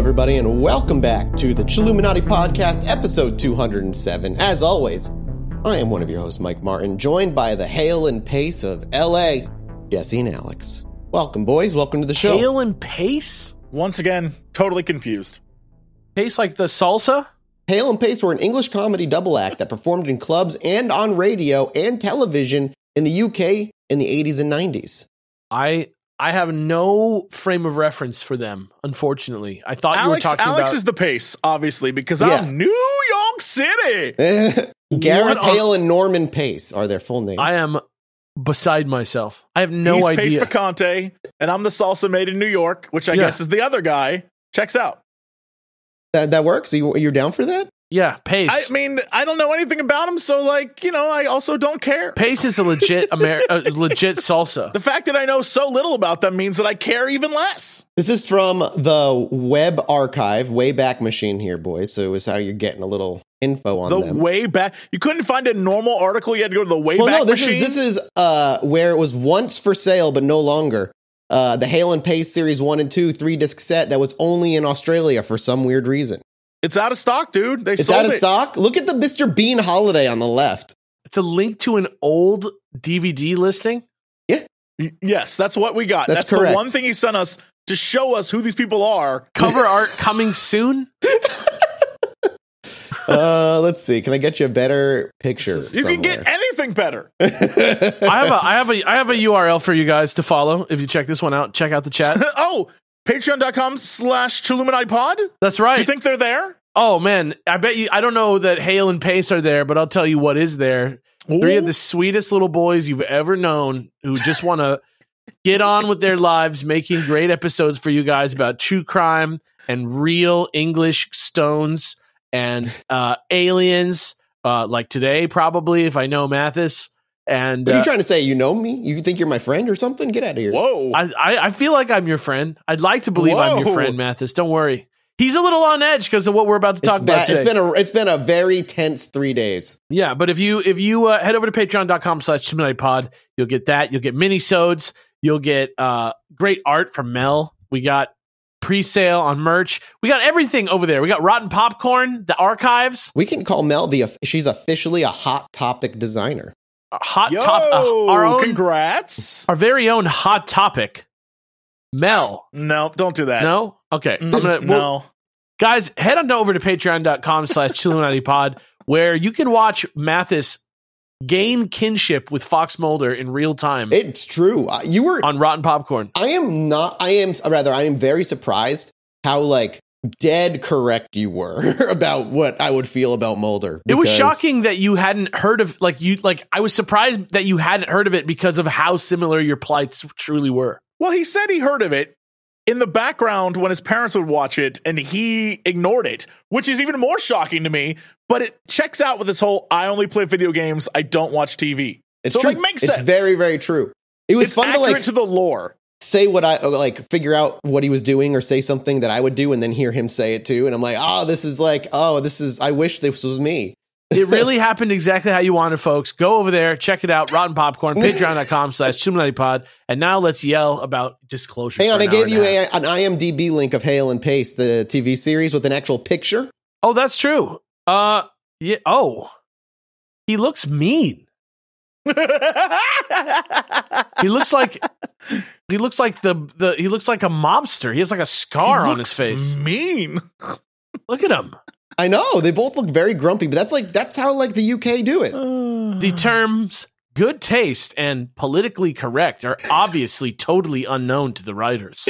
everybody, and welcome back to the Chilluminati podcast, episode 207. As always, I am one of your hosts, Mike Martin, joined by the hail and pace of LA, Jesse and Alex. Welcome, boys. Welcome to the show. Hail and pace? Once again, totally confused. Pace like the salsa? Hail and Pace were an English comedy double act that performed in clubs and on radio and television in the UK in the 80s and 90s. I have no frame of reference for them, unfortunately. I thought you were talking about... Alex is the pace, obviously, because I'm New York City. Gareth Hale and Norman Pace are their full names. I am beside myself. I have no idea. He's Pace Picante, and I'm the salsa made in New York, which I guess is the other guy. Checks out. That works? You're down for that? Yeah, Pace. I mean, I don't know anything about him, so, I also don't care. Pace is a legit legit salsa. The fact that I know so little about them means that I care even less. This is from the Web Archive, Wayback Machine here, boys. So it was how you're getting a little info on them. The Wayback. You couldn't find a normal article. You had to go to the Wayback Machine. This is where it was once for sale, but no longer. The Hale and Pace Series 1 and 2 3-disc set that was only in Australia for some weird reason. It's out of stock, dude. It's out of stock? Look at the Mr. Bean holiday on the left. It's a link to an old DVD listing? Yeah. Yes, that's what we got. That's correct. The one thing he sent us to show us who these people are. Cover art coming soon? Let's see. Can I get you a better picture? You can get anything better. I have a URL for you guys to follow. If you check this one out, check out the chat. Patreon.com/ChilluminatiPod. That's right. Do you think they're there? Oh man, I bet you. I don't know that Hale and Pace are there, but I'll tell you what is there. Ooh. 3 of the sweetest little boys you've ever known who just want to get on with their lives, making great episodes for you guys about true crime and real English stones and aliens. Like today, probably, if I know Mathis. And what are you trying to say? You know me? You think you're my friend or something? Get out of here. Whoa. I feel like I'm your friend. I'd like to believe I'm your friend, Mathis. Don't worry. He's a little on edge because of what we're about to talk about today. It's been a very tense 3 days. Yeah, but if you head over to patreon.com/ChilluminatiPod, you'll get that. You'll get mini-sodes. You'll get great art from Mel. We got pre-sale on merch. We got everything over there. We got Rotten Popcorn, the archives. We can call Mel she's officially a Hot Topic designer. Our own, congrats. Our very own Hot Topic. Mel. No, don't do that. No? Okay. No. Guys, head on over to patreon.com/ChilluminatiPod, where you can watch Mathis gain kinship with Fox Mulder in real time. It's true. You were on Rotten Popcorn. I am very surprised how dead correct you were about what I would feel about Mulder. It was shocking that you hadn't heard of I was surprised that you hadn't heard of it because of how similar your plights truly were. Well, he said he heard of it in the background when his parents would watch it, and he ignored it, which is even more shocking to me. But it checks out with this whole, I only play video games, I don't watch TV. It's true. Makes sense. It's very, very true. It's fun to the lore. Say what I figure out what he was doing or say something that I would do and then hear him say it too. And I'm like, I wish this was me. It really happened exactly how you wanted, folks. Go over there, check it out. Rotten Popcorn, patreon.com/ChilluminatiPod. And now let's yell about disclosure. Hang on, I gave you an IMDb link of Hale and Pace, the TV series with an actual picture. Oh, that's true. Yeah. Oh, he looks mean. He looks like a mobster. He has a scar on his face. Mean. Look at him. I know they both look very grumpy, but that's how the UK do it. The terms good taste and politically correct are obviously totally unknown to the writers.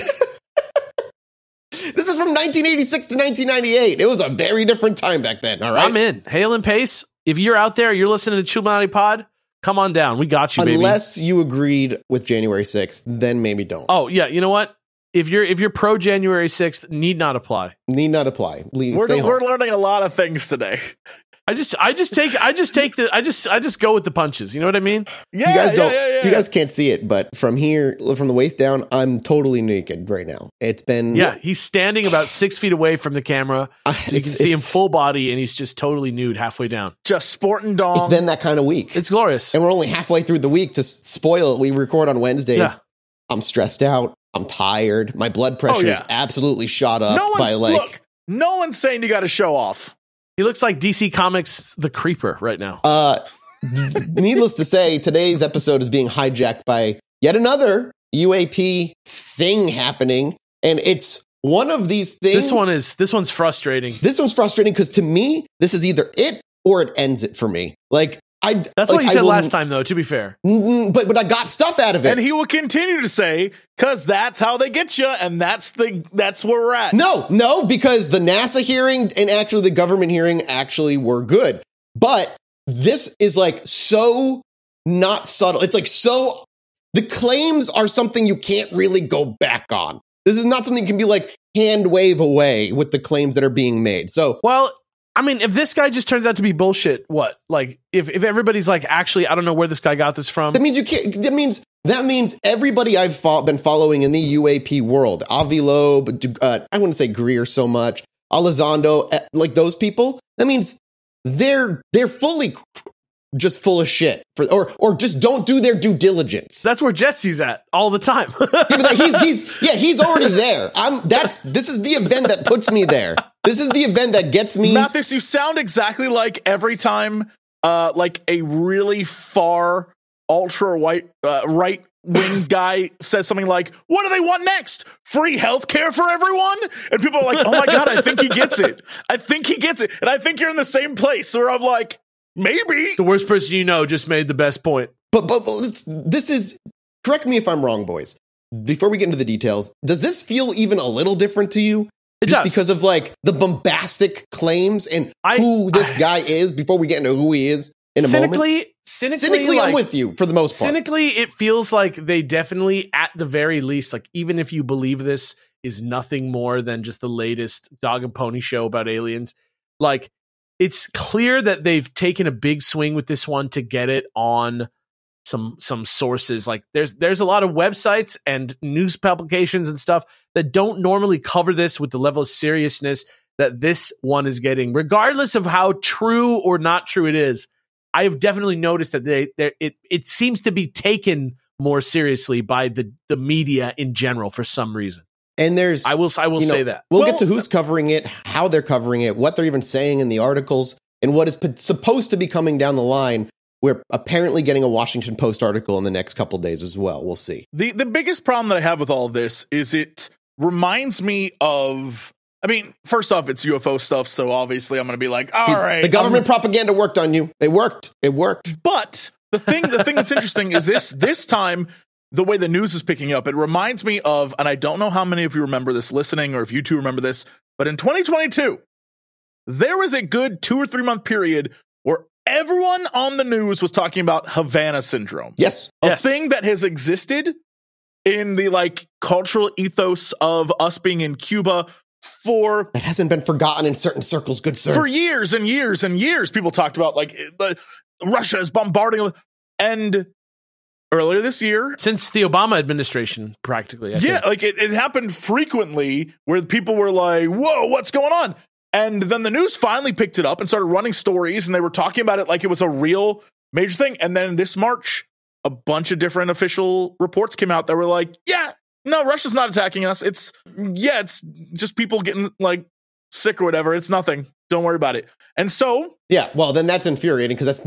This is from 1986 to 1998. It was a very different time back then. All right, I'm in. Hale and Pace. If you're out there, you're listening to Chilluminati Pod. Come on down. We got you, baby. Unless you agreed with January 6th, then maybe don't. Oh, yeah. You know what? If you're pro January 6th, need not apply. Need not apply. We're learning a lot of things today. I just go with the punches. You know what I mean? Yeah. You guys can't see it, but from the waist down, I'm totally naked right now. It's been he's standing about 6 feet away from the camera. So you can see him full body, and he's just totally nude halfway down. Just sporting dong. It's been that kind of week. It's glorious, and we're only halfway through the week. To spoil it, we record on Wednesdays. Yeah. I'm stressed out. I'm tired. My blood pressure is absolutely shot up no one's saying you got to show off. He looks like DC Comics the Creeper right now. Needless to say, today's episode is being hijacked by yet another UAP thing happening, and it's one of these things. This one's frustrating. This one's frustrating because to me, this is either it or it ends it for me. That's what you said last time, though, to be fair. But I got stuff out of it. And he will continue to say, because that's how they get you, and that's where we're at. No, because the NASA hearing and actually the government hearing actually were good. But this is so not subtle. It's the claims are something you can't really go back on. This is not something you can be hand wave away with the claims that are being made. So, well, I mean, if this guy just turns out to be bullshit, what? If everybody's actually, I don't know where this guy got this from. That means you can't. That means everybody I've been following in the UAP world, Avi Loeb, I wouldn't say Greer so much, Elizondo, those people. That means they're fully just full of shit or just don't do their due diligence. That's where Jesse's at all the time. He's already there. This is the event that puts me there. This is the event that gets me. Mathis, you sound exactly like every time a really far ultra right wing guy says something like, what do they want next? Free healthcare for everyone? And people are like, oh my God, I think he gets it. And I think you're in the same place where I'm like, maybe. The worst person you know just made the best point. But this is, correct me if I'm wrong, boys. Before we get into the details, does this feel even a little different to you? Just because of the bombastic claims and who this guy is before we get into who he is in a moment? Cynically, I'm with you for the most part. Cynically, it feels like they definitely, at the very least, even if you believe this is nothing more than just the latest dog and pony show about aliens, it's clear that they've taken a big swing with this one to get it on some sources. There's a lot of websites and news publications and stuff that don't normally cover this with the level of seriousness that this one is getting, regardless of how true or not true it is. I have definitely noticed that it seems to be taken more seriously by the media in general for some reason. And I will say that. We'll get to who's covering it, how they're covering it, what they're even saying in the articles, and what is supposed to be coming down the line. We're apparently getting a Washington Post article in the next couple of days as well. We'll see. The biggest problem that I have with all of this is it reminds me of, first off, it's UFO stuff, so obviously I'm going to be like, all right. The government propaganda worked on you. It worked. But the thing that's interesting is this time, the way the news is picking up, it reminds me of, and I don't know how many of you remember this listening or if you two remember this, but in 2022, there was a good 2 or 3 month period where everyone on the news was talking about Havana syndrome. Yes. A thing that has existed in the cultural ethos of us being in Cuba that hasn't been forgotten in certain circles, good sir. For years and years and years, people talked about Russia is bombarding. And earlier this year, since the Obama administration, practically. I think. It happened frequently where people were like, whoa, what's going on? And then the news finally picked it up and started running stories, and they were talking about it like it was a real major thing. And then this March, a bunch of different official reports came out that were like, yeah, no, Russia's not attacking us. It's just people getting sick or whatever. It's nothing. Don't worry about it. And so, yeah, well, then that's infuriating because that's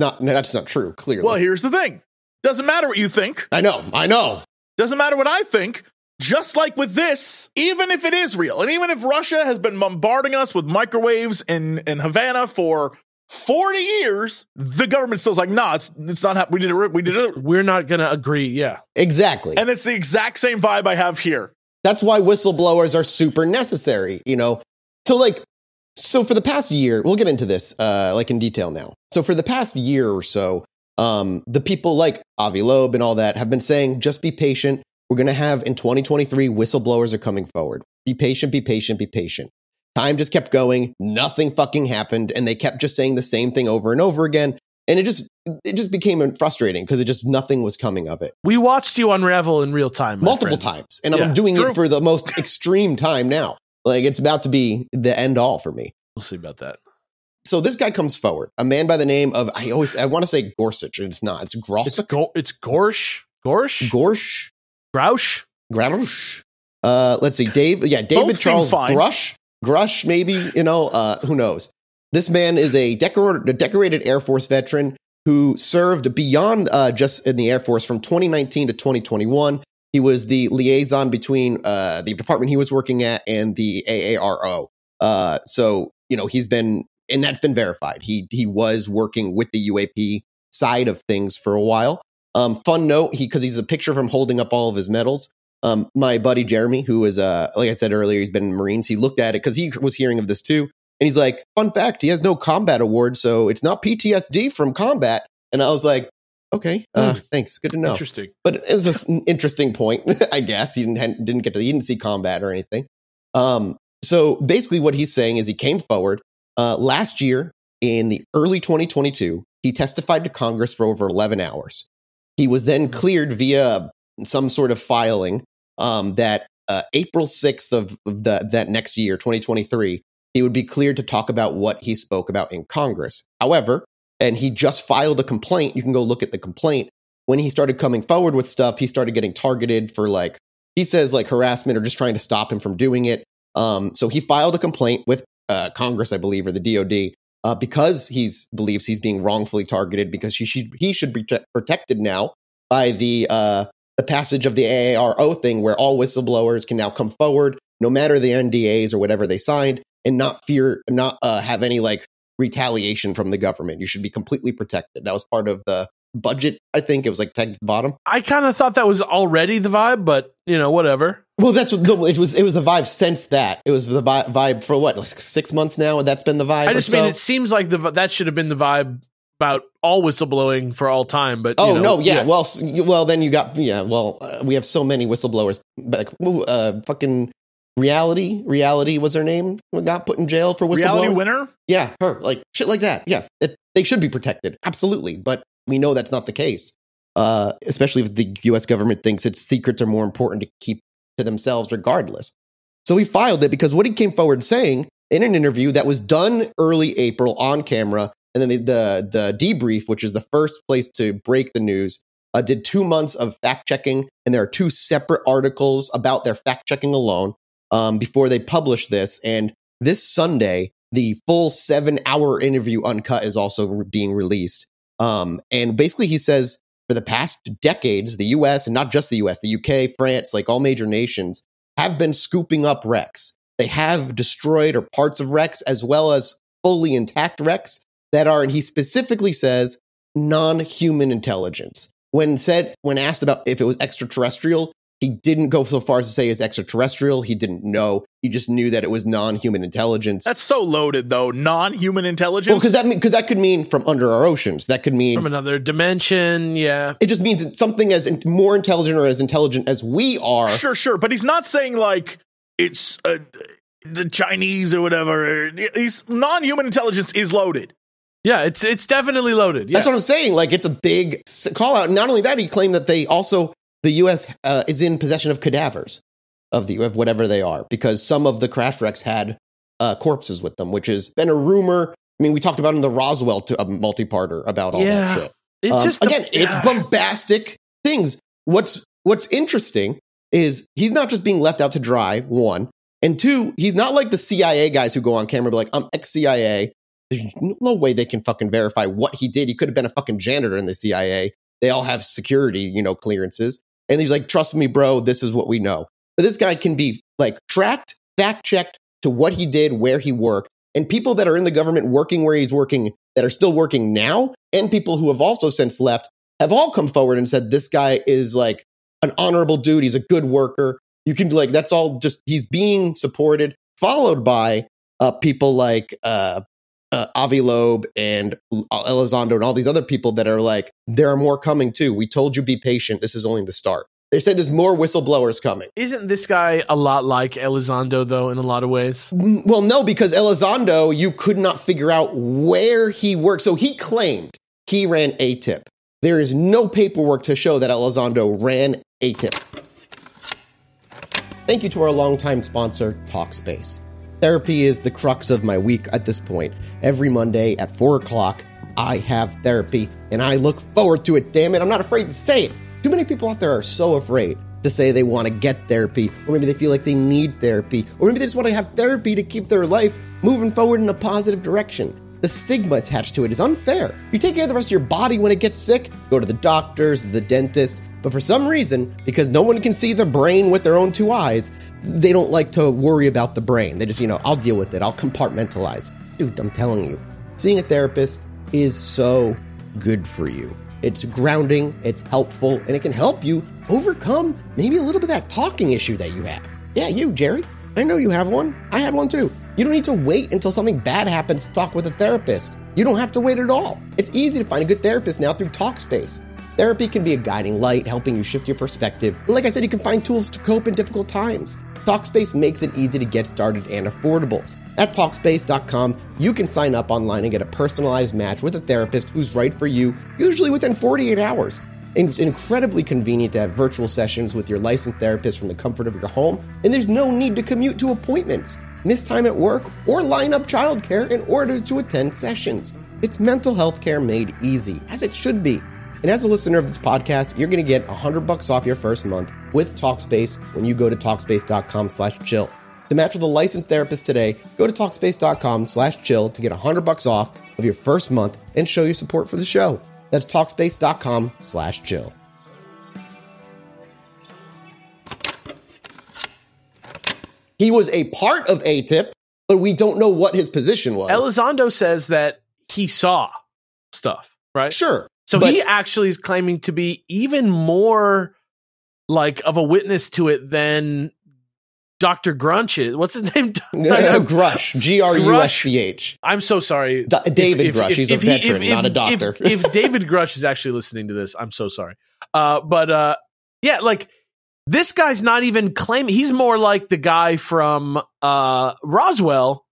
not true. Clearly. Well, here's the thing. Doesn't matter what you think. I know. Doesn't matter what I think. Just like with this, even if it is real, and even if Russia has been bombarding us with microwaves in Havana for 40 years, the government still's like, nah, it's not happening. We did it. We're not going to agree. Yeah, exactly. And it's the exact same vibe I have here. That's why whistleblowers are super necessary, So for the past year, we'll get into this in detail now. So for the past year or so, the people like Avi Loeb and all that have been saying, just be patient. We're going to have in 2023, whistleblowers are coming forward. Be patient, be patient, be patient. Time just kept going. Nothing fucking happened. And they kept just saying the same thing over and over again. And it just became frustrating because nothing was coming of it. We watched you unravel in real time. Multiple times. And I'm doing it for the most extreme time now. It's about to be the end all for me. We'll see about that. So this guy comes forward, a man by the name of, I want to say Gorsuch, and it's not. It's Grusch. It's Gorsch. Grusch. Let's see, David Both Charles seem fine. Grusch, maybe, who knows? This man is a decorated Air Force veteran who served beyond just in the Air Force from 2019 to 2021. He was the liaison between the department he was working at and the AARO. So, he's been, and that's been verified. He was working with the UAP side of things for a while. Fun note, because he's a picture of him holding up all of his medals. My buddy Jeremy, who is, like I said earlier, he's been in Marines. He looked at it because he was hearing of this too. And he's like, fun fact, he has no combat award, so it's not PTSD from combat. And I was like, okay, thanks. Good to know. Interesting. But it's just an interesting point, I guess. He didn't see combat or anything. So basically what he's saying is he came forward last year in the early 2022. He testified to Congress for over 11 hours. He was then cleared via some sort of filing that April 6th of that next year, 2023, he would be cleared to talk about what he spoke about in Congress. However, and he just filed a complaint. You can go look at the complaint. When he started coming forward with stuff, he started getting targeted for he says harassment or just trying to stop him from doing it. So he filed a complaint with Congress, I believe, or the DOD, because he believes he's being wrongfully targeted because he should be protected now by the passage of the AARO thing, where all whistleblowers can now come forward, no matter the NDAs or whatever they signed, and not have any retaliation from the government. You should be completely protected. That was part of the budget. I think it was tagged at the bottom. I kind of thought that was already the vibe, but whatever. Well, that's what it was the vibe since that. It was the vibe for what, 6 months now, and that's been the vibe. I just mean it seems like that should have been the vibe about all whistleblowing for all time. But yeah. Well, then you got we have so many whistleblowers. Fucking Reality was her name. Got put in jail for whistleblowing. Reality Winner? Yeah, her, shit like that. Yeah, they should be protected, absolutely. But we know that's not the case, especially if the U.S. government thinks its secrets are more important to keep to themselves regardless. So he filed it because what he came forward saying in an interview that was done early April on camera, and then the debrief, which is the first place to break the news, did 2 months of fact-checking, and there are 2 separate articles about their fact-checking alone. Before they publish this. And this Sunday, the full 7-hour interview uncut is also being released. And basically he says for the past decades, the US, and not just the US, the UK, France, all major nations, have been scooping up wrecks. They have destroyed or parts of wrecks as well as fully intact wrecks that are, and he specifically says, non-human intelligence. When asked about if it was extraterrestrial, he didn't go so far as to say it's extraterrestrial. He didn't know. He just knew that it was non-human intelligence. That's so loaded, though. Non-human intelligence? Well, because that could mean from under our oceans. That could mean from another dimension, yeah. It just means it's something as more intelligent or as intelligent as we are. Sure. But he's not saying, it's the Chinese or whatever. He's non-human intelligence is loaded. Yeah, it's definitely loaded. Yes. That's what I'm saying. It's a big call out. Not only that, he claimed that the U.S. is in possession of cadavers of whatever they are, because some of the crash wrecks had corpses with them, which has been a rumor. I mean, we talked about in the Roswell multi-parter about all that shit. It's just it's bombastic things. What's interesting is he's not just being left out to dry, 1, and 2, he's not like the CIA guys who go on camera and be like, I'm ex-CIA. There's no way they can fucking verify what he did. He could have been a fucking janitor in the CIA. They all have security, clearances. And he's like, trust me, bro, this is what we know. But this guy can be tracked, fact-checked to what he did, where he worked. And people that are in the government working where he's working, that are still working now, and people who have also since left, have all come forward and said, this guy is an honorable dude. He's a good worker. You can that's all just, he's being supported, followed by people like Avi Loeb and Elizondo and all these other people that are there are more coming too. We told you be patient. This is only the start. They said there's more whistleblowers coming. Isn't this guy a lot like Elizondo, though, in a lot of ways? Well, no, because Elizondo, you could not figure out where he worked. So he claimed he ran ATIP. There is no paperwork to show that Elizondo ran ATIP. Thank you to our longtime sponsor, Talkspace. Therapy is the crux of my week at this point. Every Monday at 4 o'clock, I have therapy, and I look forward to it, damn it. I'm not afraid to say it. Too many people out there are so afraid. to say they want to get therapy, or maybe they feel like they need therapy, or maybe they just want to have therapy to keep their life moving forward in a positive direction. The stigma attached to it is unfair. You take care of the rest of your body when it gets sick, go to the doctors, the dentist, but for some reason, because no one can see the brain with their own two eyes, they don't like to worry about the brain. They just, I'll deal with it. I'll compartmentalize. Dude, I'm telling you, seeing a therapist is so good for you. It's grounding, it's helpful, and it can help you overcome maybe a little bit of that talking issue that you have. Yeah, you, Jerry. I know you have one. I had one too. You don't need to wait until something bad happens to talk with a therapist. You don't have to wait at all. It's easy to find a good therapist now through Talkspace. Therapy can be a guiding light, helping you shift your perspective. And like I said, you can find tools to cope in difficult times. Talkspace makes it easy to get started and affordable. At Talkspace.com, you can sign up online and get a personalized match with a therapist who's right for you, usually within 48 hours. It's incredibly convenient to have virtual sessions with your licensed therapist from the comfort of your home, and there's no need to commute to appointments, miss time at work, or line up childcare in order to attend sessions. It's mental health care made easy, as it should be. And as a listener of this podcast, you're going to get $100 off your first month with Talkspace when you go to Talkspace.com/chill. To match with a licensed therapist today, go to Talkspace.com/chill to get $100 off of your first month and show your support for the show. That's Talkspace.com/chill. He was a part of A-Tip, but we don't know what his position was. Elizondo says that he saw stuff, right? Sure. So he actually is claiming to be even more like of a witness to it than Dr. Grusch is. What's his name? Grusch. Grusch. I'm so sorry. David Grusch. He's a veteran, not a doctor. If David Grusch is actually listening to this, I'm so sorry. Yeah, like this guy's not even claiming. He's more like the guy from Roswell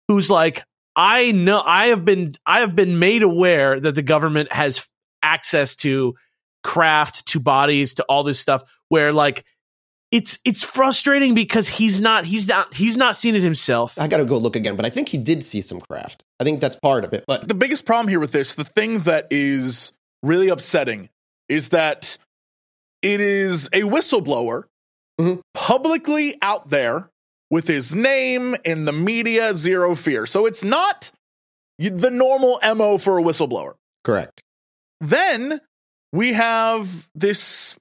who's like, I know I have been made aware that the government has access to craft, to bodies, to all this stuff where like it's frustrating because he's not seen it himself. I got to go look again, but I think he did see some craft. I think that's part of it. But the biggest problem here with this, the thing that is really upsetting is that it is a whistleblower publicly out there with his name in the media, zero fear. So it's not the normal MO for a whistleblower. Correct. Then we have this,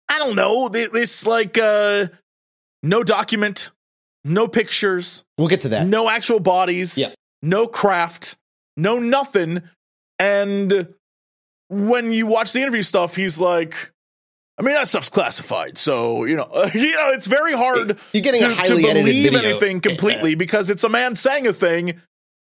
I don't know, this like no document, no pictures. We'll get to that. No actual bodies. Yeah. No craft. No nothing. And when you watch the interview stuff, he's like, I mean, that stuff's classified. So, it's very hard You're getting a highly to edited believe video. anything completely because it's a man saying a thing,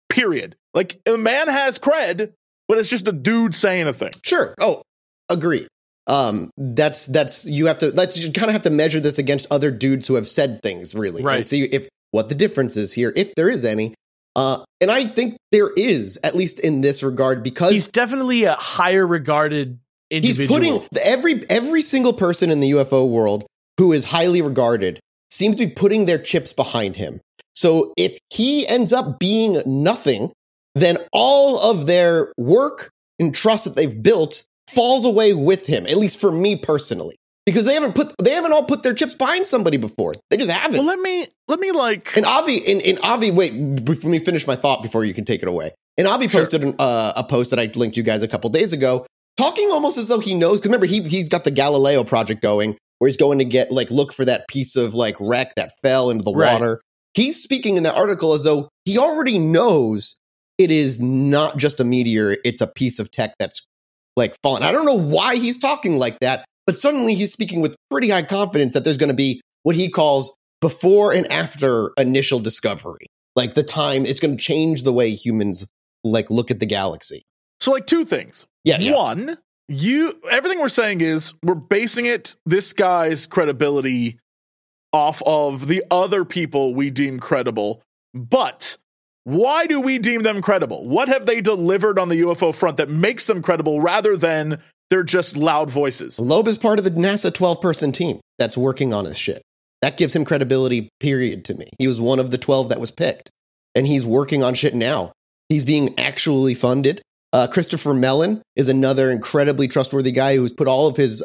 period. Like, a man has cred, but it's just a dude saying a thing. Sure. Oh, agree. You kind of have to measure this against other dudes who have said things, really, right, and see what the difference is here, if there is any. And I think there is, at least in this regard, because he's definitely a higher regarded individual. He's putting every single person in the UFO world who is highly regarded seems to be putting their chips behind him. So if he ends up being nothing, then all of their work and trust that they've built falls away with him, at least for me personally. Because they haven't all put their chips behind somebody before. They just haven't. Well, let me like. And Avi, wait, let me finish my thought before you can take it away. And Avi posted a post that I linked you guys a couple days ago, talking almost as though he knows. Because remember, he's got the Galileo project going, where he's going to look for that piece of like wreck that fell into the water. He's speaking in that article as though he already knows it is not just a meteor; it's a piece of tech that's like fallen. I don't know why he's talking like that. But suddenly he's speaking with pretty high confidence that there's going to be what he calls before and after initial discovery. Like the time, it's going to change the way humans like look at the galaxy. So like two things. Yeah. One, everything we're saying is we're basing this guy's credibility off of the other people we deem credible. But why do we deem them credible? What have they delivered on the UFO front that makes them credible rather than they're just loud voices? Loeb is part of the NASA 12-person team that's working on his shit. That gives him credibility, period, to me. He was one of the 12 that was picked. And he's working on shit now. He's being actually funded. Christopher Mellon is another incredibly trustworthy guy who's put all of his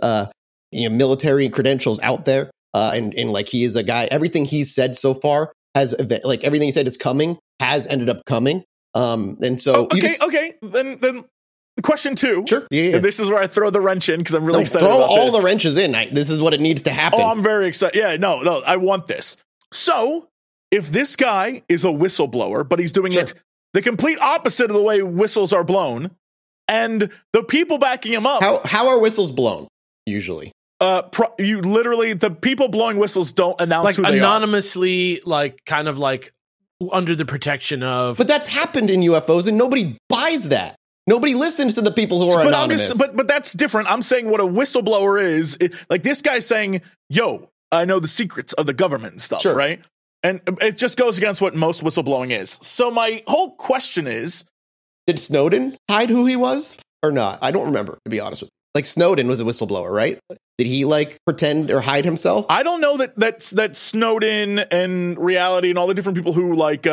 military credentials out there. And like he is a guy, everything he's said so far has, like everything he said is coming, has ended up coming. And so then question 2. Sure. Yeah. And this is where I throw the wrench in because I'm really excited. Throw about all this. the wrenches in. This is what it needs to happen. Oh, I'm very excited. Yeah, no, I want this. So if this guy is a whistleblower, but he's doing it the complete opposite of the way whistles are blown, and the people backing him up. How are whistles blown usually? You literally, the people blowing whistles don't announce like who they anonymously, like kind of like under the protection of. But that's happened in UFOs, and nobody buys that. Nobody listens to the people who are anonymous. But that's different. I'm saying what a whistleblower is. Like this guy's saying, "Yo, I know the secrets of the government and stuff," right? And it just goes against what most whistleblowing is. So my whole question is, did Snowden hide who he was or not? I don't remember, to be honest with you. Like Snowden was a whistleblower, right? Did he like pretend or hide himself? I don't know that Snowden and reality and all the different people who like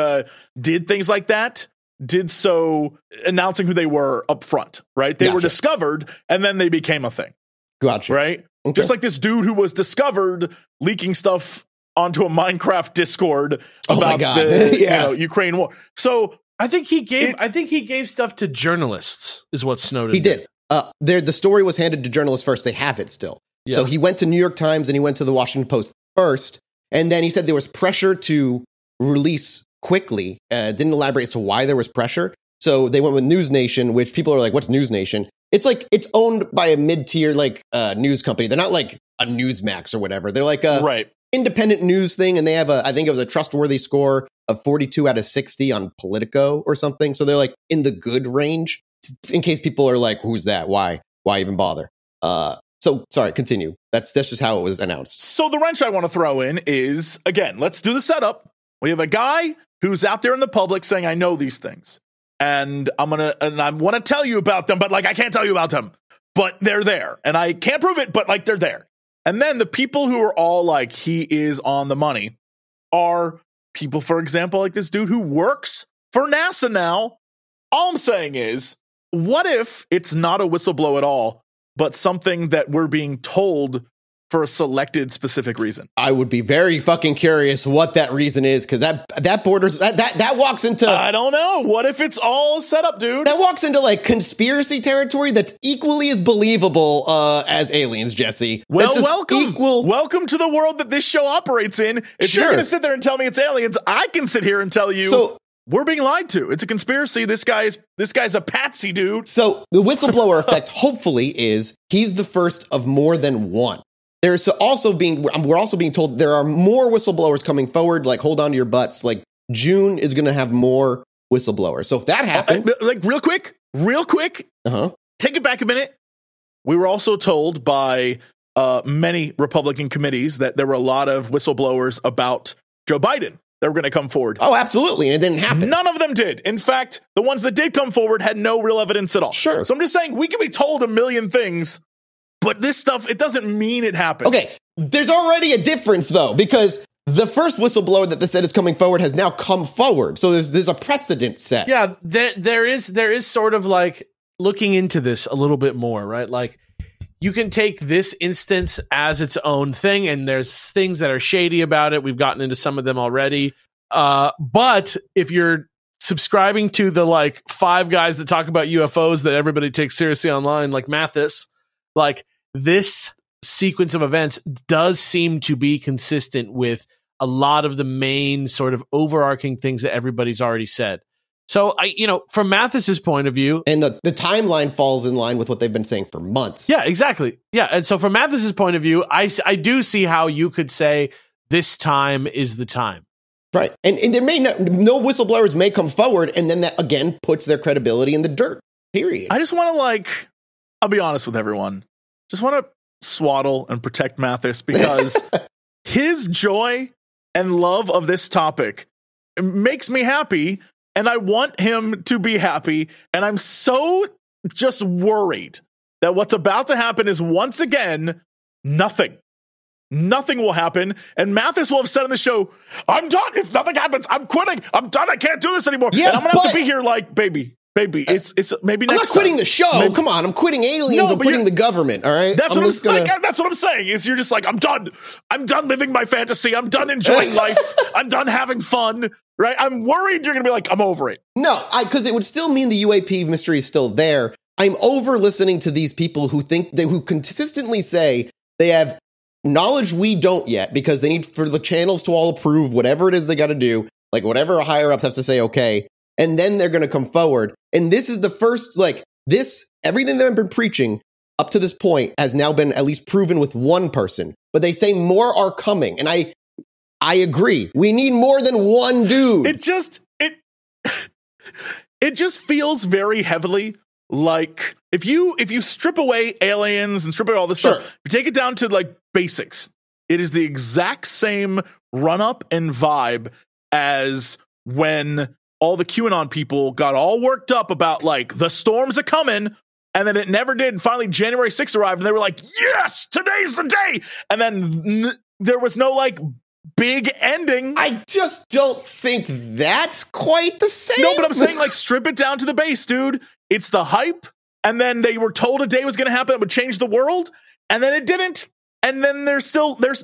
did things like that did so announcing who they were up front, right? They were discovered and then they became a thing. Gotcha. Right? Okay. Just like this dude who was discovered leaking stuff onto a Minecraft Discord about the Ukraine war. So I think he gave stuff to journalists is what Snowden He did. The story was handed to journalists first. They have it still. Yeah. So he went to New York Times and he went to the Washington Post first. And then he said there was pressure to release quickly. Didn't elaborate as to why there was pressure. So they went with News Nation, which people are like, what's News Nation? It's like, it's owned by a mid-tier like news company. They're not like a Newsmax or whatever. They're like a independent news thing. And they have I think it was a trustworthy score of 42 out of 60 on Politico or something. So they're like in the good range in case people are like, who's that? Why even bother? So sorry, continue. That's just how it was announced. So the wrench I want to throw in is, again, let's do the setup. We have a guy who's out there in the public saying, I know these things. And I want to tell you about them, but like I can't tell you about them. But they're there. And I can't prove it, but like they're there. And then the people who are all like, he is on the money are people, for example, like this dude who works for NASA now. All I'm saying is, what if it's not a whistleblower at all, but something that we're being told for a selected specific reason? I would be very fucking curious what that reason is, because that borders that walks into, I don't know. What if it's all set up, dude? That walks into like conspiracy territory that's equally as believable as aliens, Jesse. Well, welcome to the world that this show operates in. If you're going to sit there and tell me it's aliens, I can sit here and tell you we're being lied to. It's a conspiracy. This guy's a patsy, dude. So the whistleblower effect, hopefully, is he's the first of more than one. We're also being told there are more whistleblowers coming forward. Like, hold on to your butts. Like, June is going to have more whistleblowers. So if that happens, like real quick, take it back a minute. We were also told by many Republican committees that there were a lot of whistleblowers about Joe Biden that were going to come forward. Oh, absolutely. And it didn't happen. None of them did. In fact, the ones that did come forward had no real evidence at all. Sure. So I'm just saying we can be told a million things, but this stuff, it doesn't mean it happened. Okay. There's already a difference, though, because the first whistleblower that they said is coming forward has now come forward. So there's a precedent set. Yeah, there is sort of like looking into this a little bit more, right? Like, you can take this instance as its own thing, and there's things that are shady about it. We've gotten into some of them already. But if you're subscribing to the like 5 guys that talk about UFOs that everybody takes seriously online, like Mathis, like this sequence of events does seem to be consistent with a lot of the main sort of overarching things that everybody's already said. So, from Mathis's point of view... And the timeline falls in line with what they've been saying for months. Yeah, exactly. Yeah, and so from Mathis's point of view, I do see how you could say this time is the time. Right. And there may no whistleblowers may come forward, and then that, again, puts their credibility in the dirt, period. I just want to, I'll be honest with everyone, just want to swaddle and protect Mathis, because his joy and love of this topic makes me happy. And I want him to be happy. And I'm so just worried that what's about to happen is, once again, nothing. Nothing will happen. And Mathis will have said on the show, I'm done. If nothing happens, I'm quitting. I'm done. I can't do this anymore. Yeah, and I'm going to have to be here like, baby, maybe it's maybe I'm next not quitting time. the show. Come on, I'm quitting aliens. No, I'm quitting the government. All right, That's what I'm saying. Is you're just like, I'm done. I'm done living my fantasy. I'm done enjoying life. I'm done having fun. Right? I'm worried you're gonna be like, I'm over it. No, because it would still mean the UAP mystery is still there. I'm over listening to these people who who consistently say they have knowledge we don't yet, because they need for the channels to all approve whatever it is they got to do, like whatever higher ups have to say, okay, and then they're going to come forward. And this is the first, like everything they've been preaching up to this point has now been at least proven with one person, but they say more are coming. And I agree. We need more than one dude. It just feels very heavily like if you strip away aliens and strip away all this stuff, you take it down to like basics. It is the exact same run up and vibe as when all the QAnon people got all worked up about like the storms are coming, and then it never did. And finally, January 6th arrived, and they were like, "Yes, today's the day." And then there was no like big ending. I just don't think that's quite the same. No, but I'm saying like strip it down to the base, dude. It's the hype, and then they were told a day was going to happen that would change the world, and then it didn't. And then there's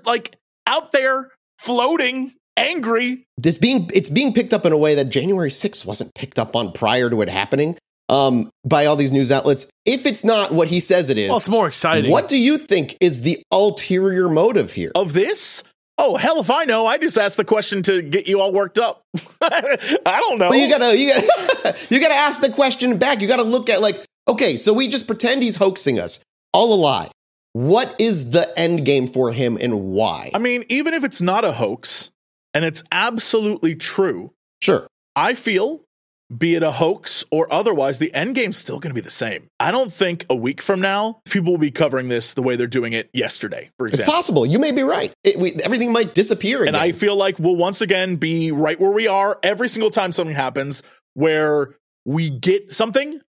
like out there floating, angry. It's being picked up in a way that January 6th wasn't picked up on prior to it happening by all these news outlets. If it's not what he says it is, well, it's more exciting. What do you think is the ulterior motive here? Of this? Oh, hell if I know. I just asked the question to get you all worked up. I don't know. But you gotta ask the question back. You gotta look at like, okay, so we just pretend he's hoaxing us. All a lie. What is the end game for him and why? I mean, even if it's not a hoax and it's absolutely true, sure. I feel, be it a hoax or otherwise, the end game's still going to be the same. I don't think a week from now, people will be covering this the way they're doing it yesterday, for example. It's possible. You may be right. Everything might disappear again. And I feel like we'll once again be right where we are every single time something happens, where we get something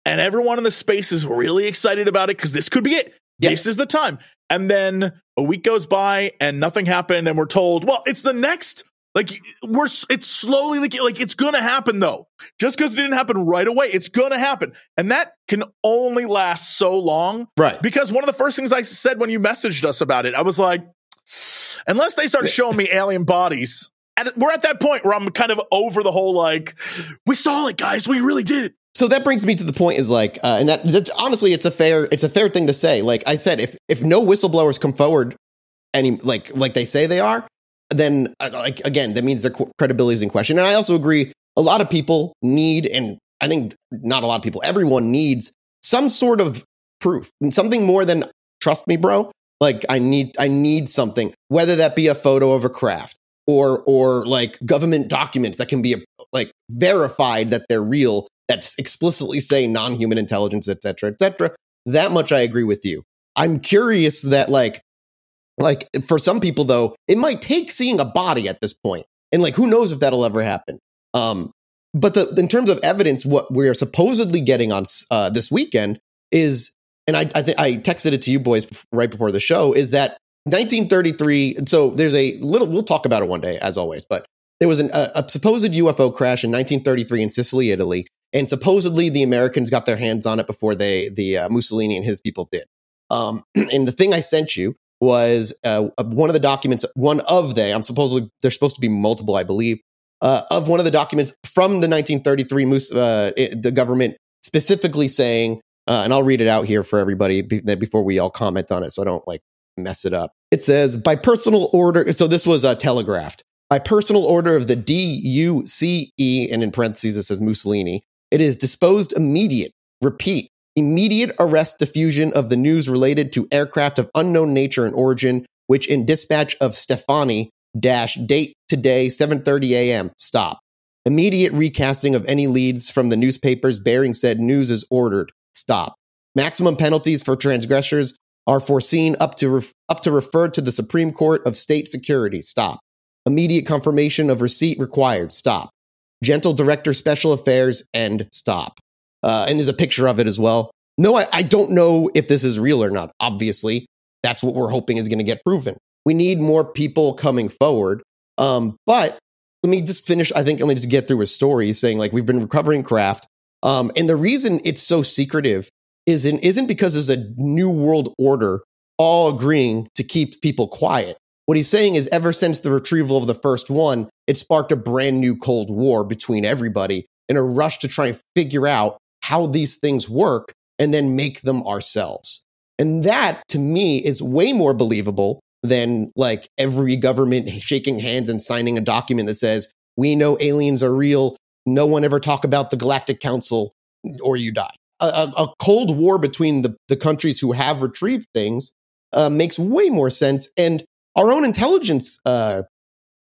and everyone in the space is really excited about it because this could be it. Yep. This is the time. And then a week goes by and nothing happened, and we're told, well, it's the next. Like it's slowly like it's gonna happen though. Just because it didn't happen right away, it's gonna happen, and that can only last so long, right? Because one of the first things I said when you messaged us about it, I was like, unless they start showing me alien bodies, and we're at that point where I'm kind of over the whole like, we saw it, guys, we really did. So that brings me to the point is like, and that's honestly, it's a fair thing to say. Like I said, if no whistleblowers come forward, any like they say they are, then like again, that means their credibility is in question. And I also agree, a lot of people need, and I think not a lot of people, everyone needs some sort of proof, and something more than trust me, bro. Like I need something, whether that be a photo of a craft or like government documents that can be like verified that they're real, that's explicitly say non-human intelligence, et cetera, et cetera. That much I agree with you. I'm curious that like for some people though, it might take seeing a body at this point, and like who knows if that'll ever happen. But in terms of evidence, what we're supposedly getting on this weekend is, and I think I texted it to you boys right before the show, is that 1933. So there's a little. We'll talk about it one day, as always. But there was a supposed UFO crash in 1933 in Sicily, Italy, and supposedly the Americans got their hands on it before the Mussolini and his people did. And the thing I sent you was one of the documents. They're supposed to be multiple, I believe. Of one of the documents from the 1933, the government specifically saying, and I'll read it out here for everybody before we all comment on it, so I don't like mess it up. It says, by personal order, so this was telegraphed, by personal order of the DUCE, and in parentheses it says Mussolini, it is disposed immediate arrest diffusion of the news related to aircraft of unknown nature and origin, which in dispatch of Stefani, date today, 7:30 a.m. Stop. Immediate recasting of any leads from the newspapers bearing said news is ordered. Stop. Maximum penalties for transgressors are foreseen up to refer to the Supreme Court of State Security. Stop. Immediate confirmation of receipt required. Stop. Gentle Director Special Affairs, and stop. And there's a picture of it as well. No, I don't know if this is real or not. Obviously, that's what we're hoping is going to get proven. We need more people coming forward. But let me just finish. Let me just get through his story saying, like, we've been recovering craft. And the reason it's so secretive isn't because there's a new world order all agreeing to keep people quiet. What he's saying is ever since the retrieval of the first one, it sparked a brand new Cold War between everybody in a rush to try and figure out how these things work and then make them ourselves. And that, to me, is way more believable than like every government shaking hands and signing a document that says, we know aliens are real. No one ever talk about the Galactic Council or you die. A Cold War between the countries who have retrieved things makes way more sense. And our own intelligence, I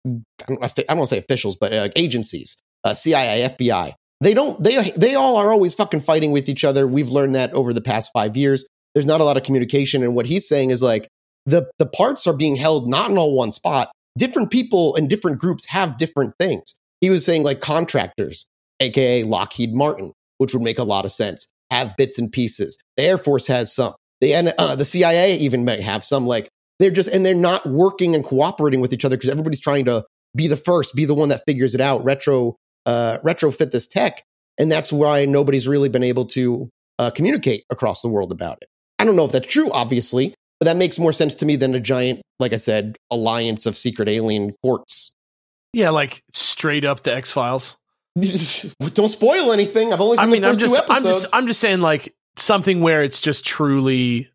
don't want to say officials, but agencies, CIA, FBI, they all are always fucking fighting with each other. We've learned that over the past 5 years. There's not a lot of communication. And what he's saying is like, the parts are being held not in all one spot. Different people and different groups have different things. He was saying like contractors, aka Lockheed Martin, which would make a lot of sense, have bits and pieces. The Air Force has some. The CIA even may have some. Like they're not working and cooperating with each other because everybody's trying to be the first, be the one that figures it out, retrofit this tech. And that's why nobody's really been able to communicate across the world about it. I don't know if that's true, obviously, but that makes more sense to me than a giant, like I said, alliance of secret alien courts. Yeah, like straight up the X-Files. Don't spoil anything. I've only seen the first two episodes. I'm just saying like something where it's just truly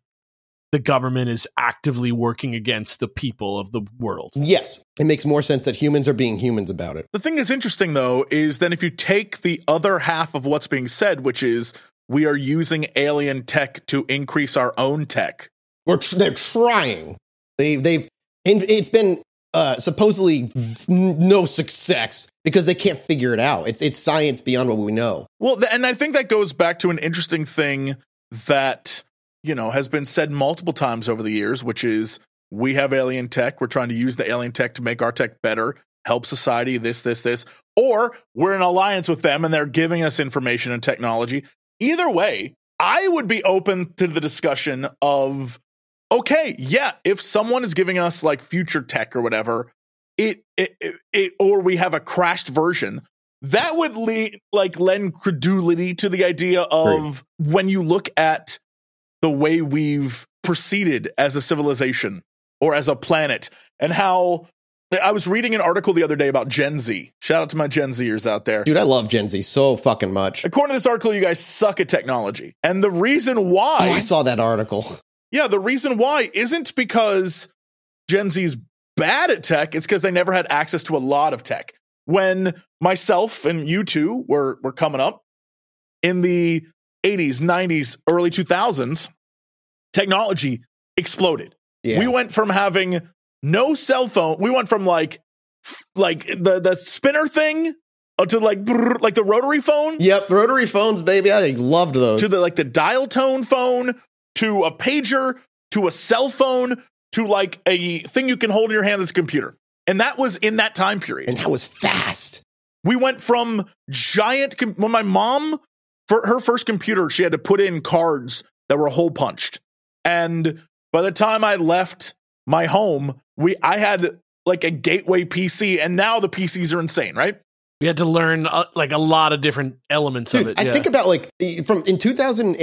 the government is actively working against the people of the world. Yes, it makes more sense that humans are being humans about it. The thing that's interesting, though, is then if you take the other half of what's being said, which is we are using alien tech to increase our own tech. They're trying. It's been supposedly no success because they can't figure it out. It's science beyond what we know. Well, and I think that goes back to an interesting thing that, you know, has been said multiple times over the years, which is we have alien tech. We're trying to use the alien tech to make our tech better, help society, this, or we're in alliance with them and they're giving us information and technology. Either way, I would be open to the discussion of, okay, yeah, if someone is giving us like future tech or whatever, or we have a crashed version, that would lend credulity to the idea of when you look at the way we've proceeded as a civilization or as a planet and how I was reading an article the other day about Gen Z. Shout out to my Gen Zers out there. Dude, I love Gen Z so fucking much. According to this article, you guys suck at technology. And the reason why... Oh, I saw that article. Yeah, the reason why isn't because Gen Z's bad at tech. It's because they never had access to a lot of tech. When myself and you two were coming up in the 80s, 90s, early 2000s, technology exploded. Yeah. We went from having no cell phone. We went from like the spinner thing to like the rotary phone. Yep, rotary phones, baby. I loved those. To the dial tone phone, to a pager, to a cell phone, to like a thing you can hold in your hand that's a computer. And that was in that time period. And that was fast. We went from when my mom, for her first computer, she had to put in cards that were hole punched. And by the time I left my home, I had like a gateway PC, and now the PCs are insane, right? We had to learn like a lot of different elements of it. I think about like in 2000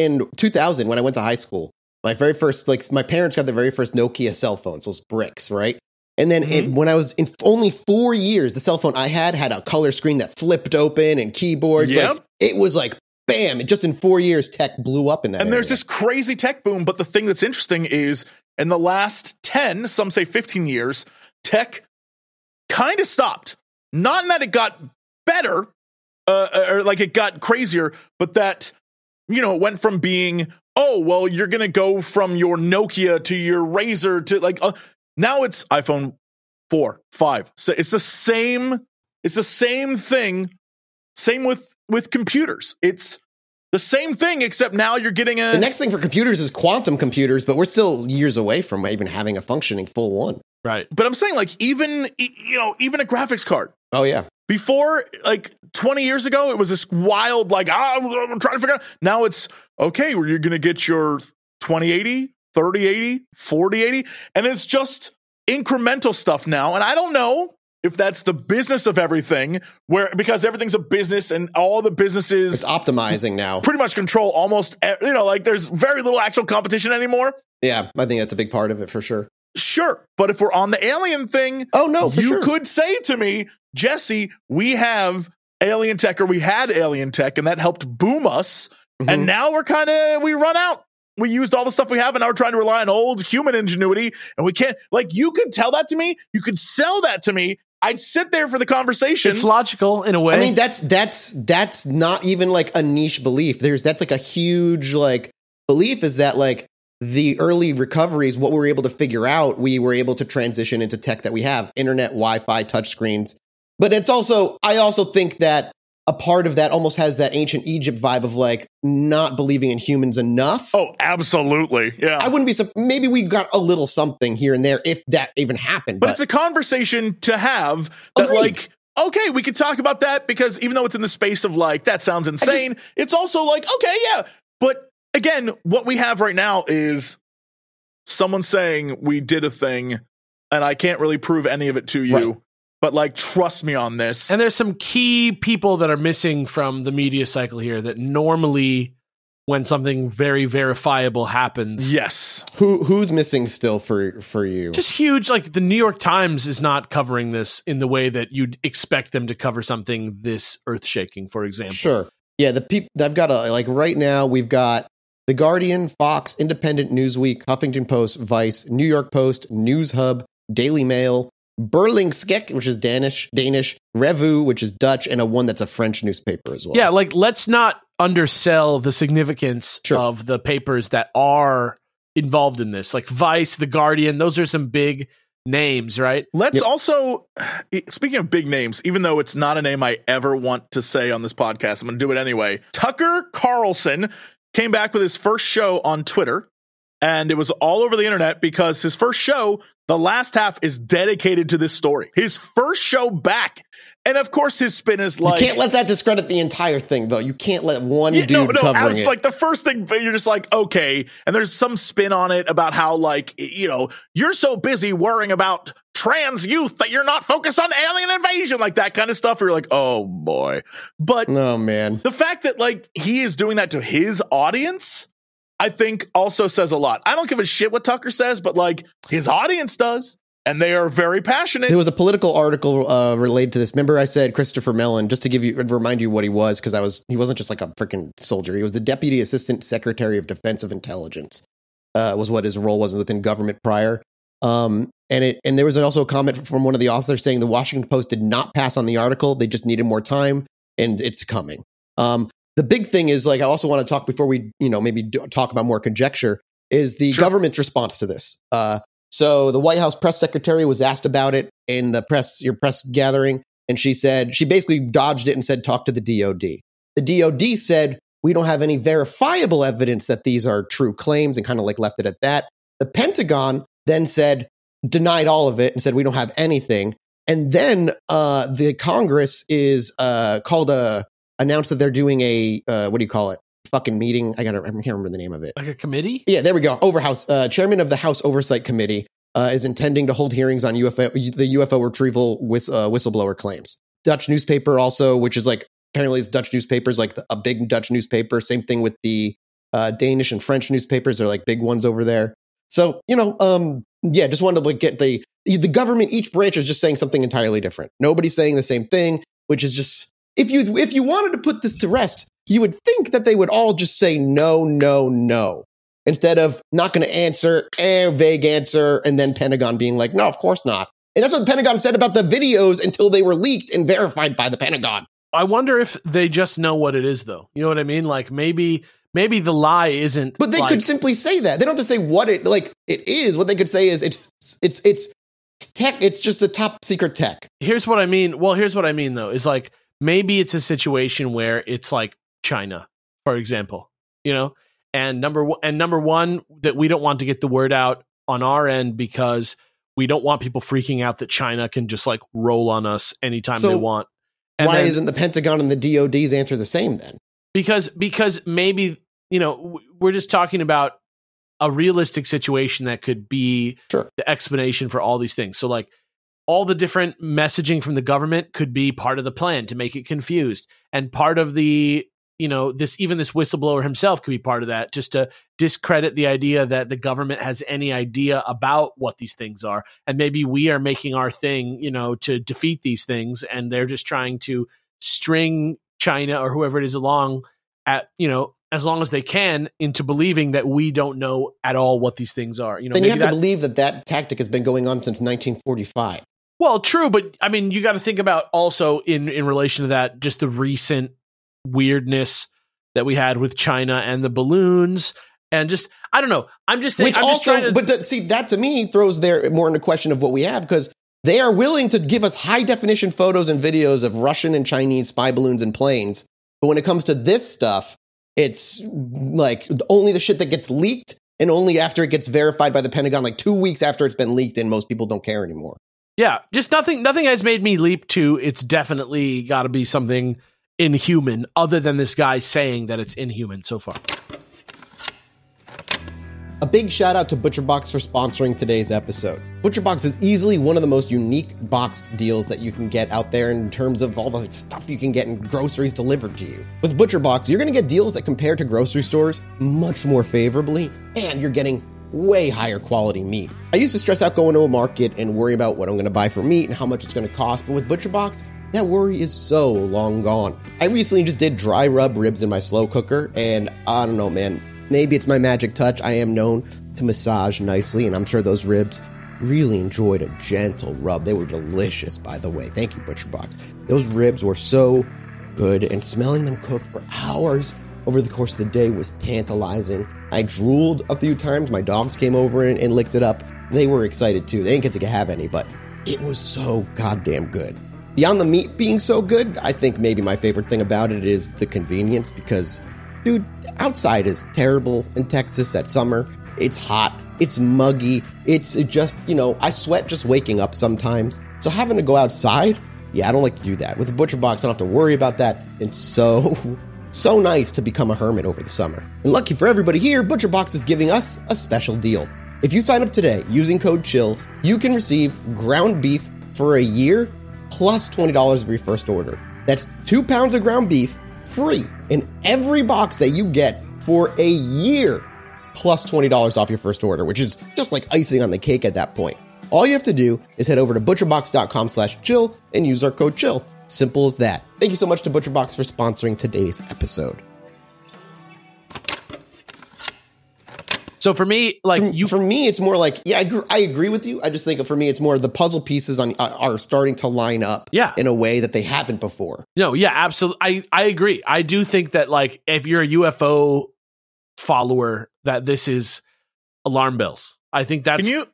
when I went to high school, my very first, like my parents got the very first Nokia cell phones, those bricks, right? And then when I was in only 4 years, the cell phone I had a color screen that flipped open and keyboards. Yep. Like, it was like, bam, just in 4 years, tech blew up in that. And there's this crazy tech boom. But the thing that's interesting is in the last 10, some say 15 years, tech kind of stopped. Not in that it got better or like it got crazier, but that, you know, it went from being, oh, well, you're going to go from your Nokia to your Razr to like, now it's iPhone 4, 5. So it's the same thing. Same with computers. It's the same thing, except now you're getting the next thing for computers is quantum computers, but we're still years away from even having a functioning full one. Right. But I'm saying like even a graphics card. Oh, yeah. Before, like 20 years ago, it was this wild, like, I'm trying to figure out. Now it's, okay, where you're going to get your 2080, 3080, 4080. And it's just incremental stuff now. And I don't know if that's the business of everything, because everything's a business and all the businesses It's optimizing now. pretty much control almost, like there's very little actual competition anymore. Yeah, I think that's a big part of it for sure. Sure. But if we're on the alien thing, Oh, no, for you sure. could say to me, Jesse, we have alien tech, or we had alien tech, and that helped boom us. Mhm. And now we run out. We used all the stuff we have, and now we're trying to rely on old human ingenuity, and we can't. Like, you could tell that to me. You could sell that to me. I'd sit there for the conversation. It's logical in a way. I mean, that's not even like a niche belief. That's like a huge like belief is that like the early recoveries, what we were able to figure out, we were able to transition into tech that we have, internet, Wi-Fi, touchscreens. But I also think that a part of that almost has that ancient Egypt vibe of like not believing in humans enough. Oh, absolutely. Yeah. I wouldn't be, maybe we got a little something here and there if that even happened. But it's a conversation to have that, Agreed. like, okay, we could talk about that because even though it's in the space of like, that sounds insane, it's also like, okay, yeah. But again, what we have right now is someone saying we did a thing and I can't really prove any of it to you. Right. But like, trust me on this. And there's some key people that are missing from the media cycle here that normally when something very verifiable happens. Yes. who's missing still for you? Just huge. Like the New York Times is not covering this in the way that you'd expect them to cover something this earth shaking, for example. Sure. Yeah, the people I've got like right now we've got The Guardian, Fox, Independent, Newsweek, Huffington Post, Vice, New York Post, News Hub, Daily Mail, Berlingske, which is Danish, Revu, which is Dutch, and one that's a French newspaper as well. Yeah, like let's not undersell the significance Sure. of the papers that are involved in this. Like Vice, The Guardian, those are some big names, right? Let's Yep. also, speaking of big names, even though it's not a name I ever want to say on this podcast, I'm going to do it anyway. Tucker Carlson came back with his first show on Twitter, and it was all over the internet because his first show, the last half, is dedicated to this story. His first show back. And of course, his spin is like, you can't let that discredit the entire thing, though. You can't let one dude covering as it. like the first thing, you're just like, okay. And there's some spin on it about how, like, you're so busy worrying about trans youth that you're not focused on alien invasion, like that kind of stuff. Where you're like, oh boy. But Oh man, the fact that like he is doing that to his audience, I think also says a lot. I don't give a shit what Tucker says, but like his audience does. And they are very passionate. there was a political article related to this. Remember, I said Christopher Mellon, just to remind you what he was, because he wasn't just like a freaking soldier. He was the Deputy Assistant Secretary of Defensive Intelligence. Was what his role was within government prior. And there was also a comment from one of the authors saying the Washington Post did not pass on the article. They just needed more time, and it's coming. The big thing is, like, I also want to talk before we, maybe talk about more conjecture, is the government's response to this. So the White House press secretary was asked about it in your press gathering, and she basically dodged it and said, talk to the DOD. The DOD said, we don't have any verifiable evidence that these are true claims, and kind of like left it at that. The Pentagon then denied all of it and said, we don't have anything. And then the Congress is announced that they're doing a, what do you call it? Fucking meeting. I can't remember the name of it. Like a committee? Yeah, there we go. Chairman of the House Oversight Committee is intending to hold hearings on the UFO retrieval whistleblower claims. Dutch newspaper also, which is like, apparently it's Dutch newspapers, like a big Dutch newspaper. Same thing with the Danish and French newspapers. They're like big ones over there. So, just wanted to like get the government, each branch is just saying something entirely different. Nobody's saying the same thing, which is just, if you wanted to put this to rest, you would think that they would all just say no, no, no, instead of not going to answer, vague answer, and then Pentagon being like, no, of course not. And that's what the Pentagon said about the videos until they were leaked and verified by the Pentagon. I wonder if they just know what it is, though. You know what I mean? Like maybe the lie isn't. But they could simply say that. They don't have to say what it is. What they could say is it's tech. It's just a top secret tech. Here's what I mean. Well, here's what I mean, though, is like maybe it's a situation where it's like China, for example, and number one, that we don't want to get the word out on our end because we don't want people freaking out that China can just like roll on us anytime they want. And why isn't the Pentagon and the DOD's answer the same then? Because maybe, we're just talking about a realistic situation that could be Sure. the explanation for all these things. So like all the different messaging from the government could be part of the plan to make it confused. And part of the, this whistleblower himself could be part of that, just to discredit the idea that the government has any idea about what these things are. And maybe we are making our thing, to defeat these things. And they're just trying to string China or whoever it is along at, as long as they can, into believing that we don't know at all what these things are. Then you have to believe that tactic has been going on since 1945. Well, true, but I mean, you got to think about also in relation to that, just the recent weirdness that we had with China and the balloons, and just, I don't know. I'm just thinking, that to me throws there more into question of what we have, because they are willing to give us high definition photos and videos of Russian and Chinese spy balloons and planes. But when it comes to this stuff, it's like only the shit that gets leaked, and only after it gets verified by the Pentagon, like 2 weeks after it's been leaked, and most people don't care anymore. Yeah, just nothing has made me leap to it's definitely got to be something inhuman, other than this guy saying that it's inhuman so far. A big shout out to ButcherBox for sponsoring today's episode. ButcherBox is easily one of the most unique boxed deals that you can get out there in terms of all the stuff you can get in groceries delivered to you. With ButcherBox, you're going to get deals that compare to grocery stores much more favorably, and you're getting way higher quality meat. I used to stress out going to a market and worry about what I'm going to buy for meat and how much it's going to cost, but with ButcherBox, that worry is so long gone. I recently just did dry rub ribs in my slow cooker, and I don't know, man, maybe it's my magic touch. I am known to massage nicely, and I'm sure those ribs really enjoyed a gentle rub. They were delicious, by the way. Thank you, ButcherBox. Those ribs were so good, and smelling them cook for hours over the course of the day was tantalizing. I drooled a few times. My dogs came over and licked it up. They were excited too. They didn't get to have any, but it was so goddamn good. Beyond the meat being so good, I think maybe my favorite thing about it is the convenience, because, dude, outside is terrible in Texas at summer. It's hot. It's muggy. It's just, I sweat just waking up sometimes. So having to go outside, I don't like to do that. With the ButcherBox, I don't have to worry about that. It's so nice to become a hermit over the summer. And lucky for everybody here, ButcherBox is giving us a special deal. If you sign up today using code CHILL, you can receive ground beef for a year plus $20 of your first order. That's 2 pounds of ground beef free in every box that you get for a year plus $20 off your first order, which is just like icing on the cake at that point. All you have to do is head over to butcherbox.com/chill and use our code CHILL. Simple as that. Thank you so much to ButcherBox for sponsoring today's episode. So for me, it's more like, I agree with you. I just think for me, it's more the puzzle pieces are starting to line up in a way that they haven't before. No, yeah, absolutely. I agree. I do think that, like, if you're a UFO follower, that this is alarm bells. I think that's... Can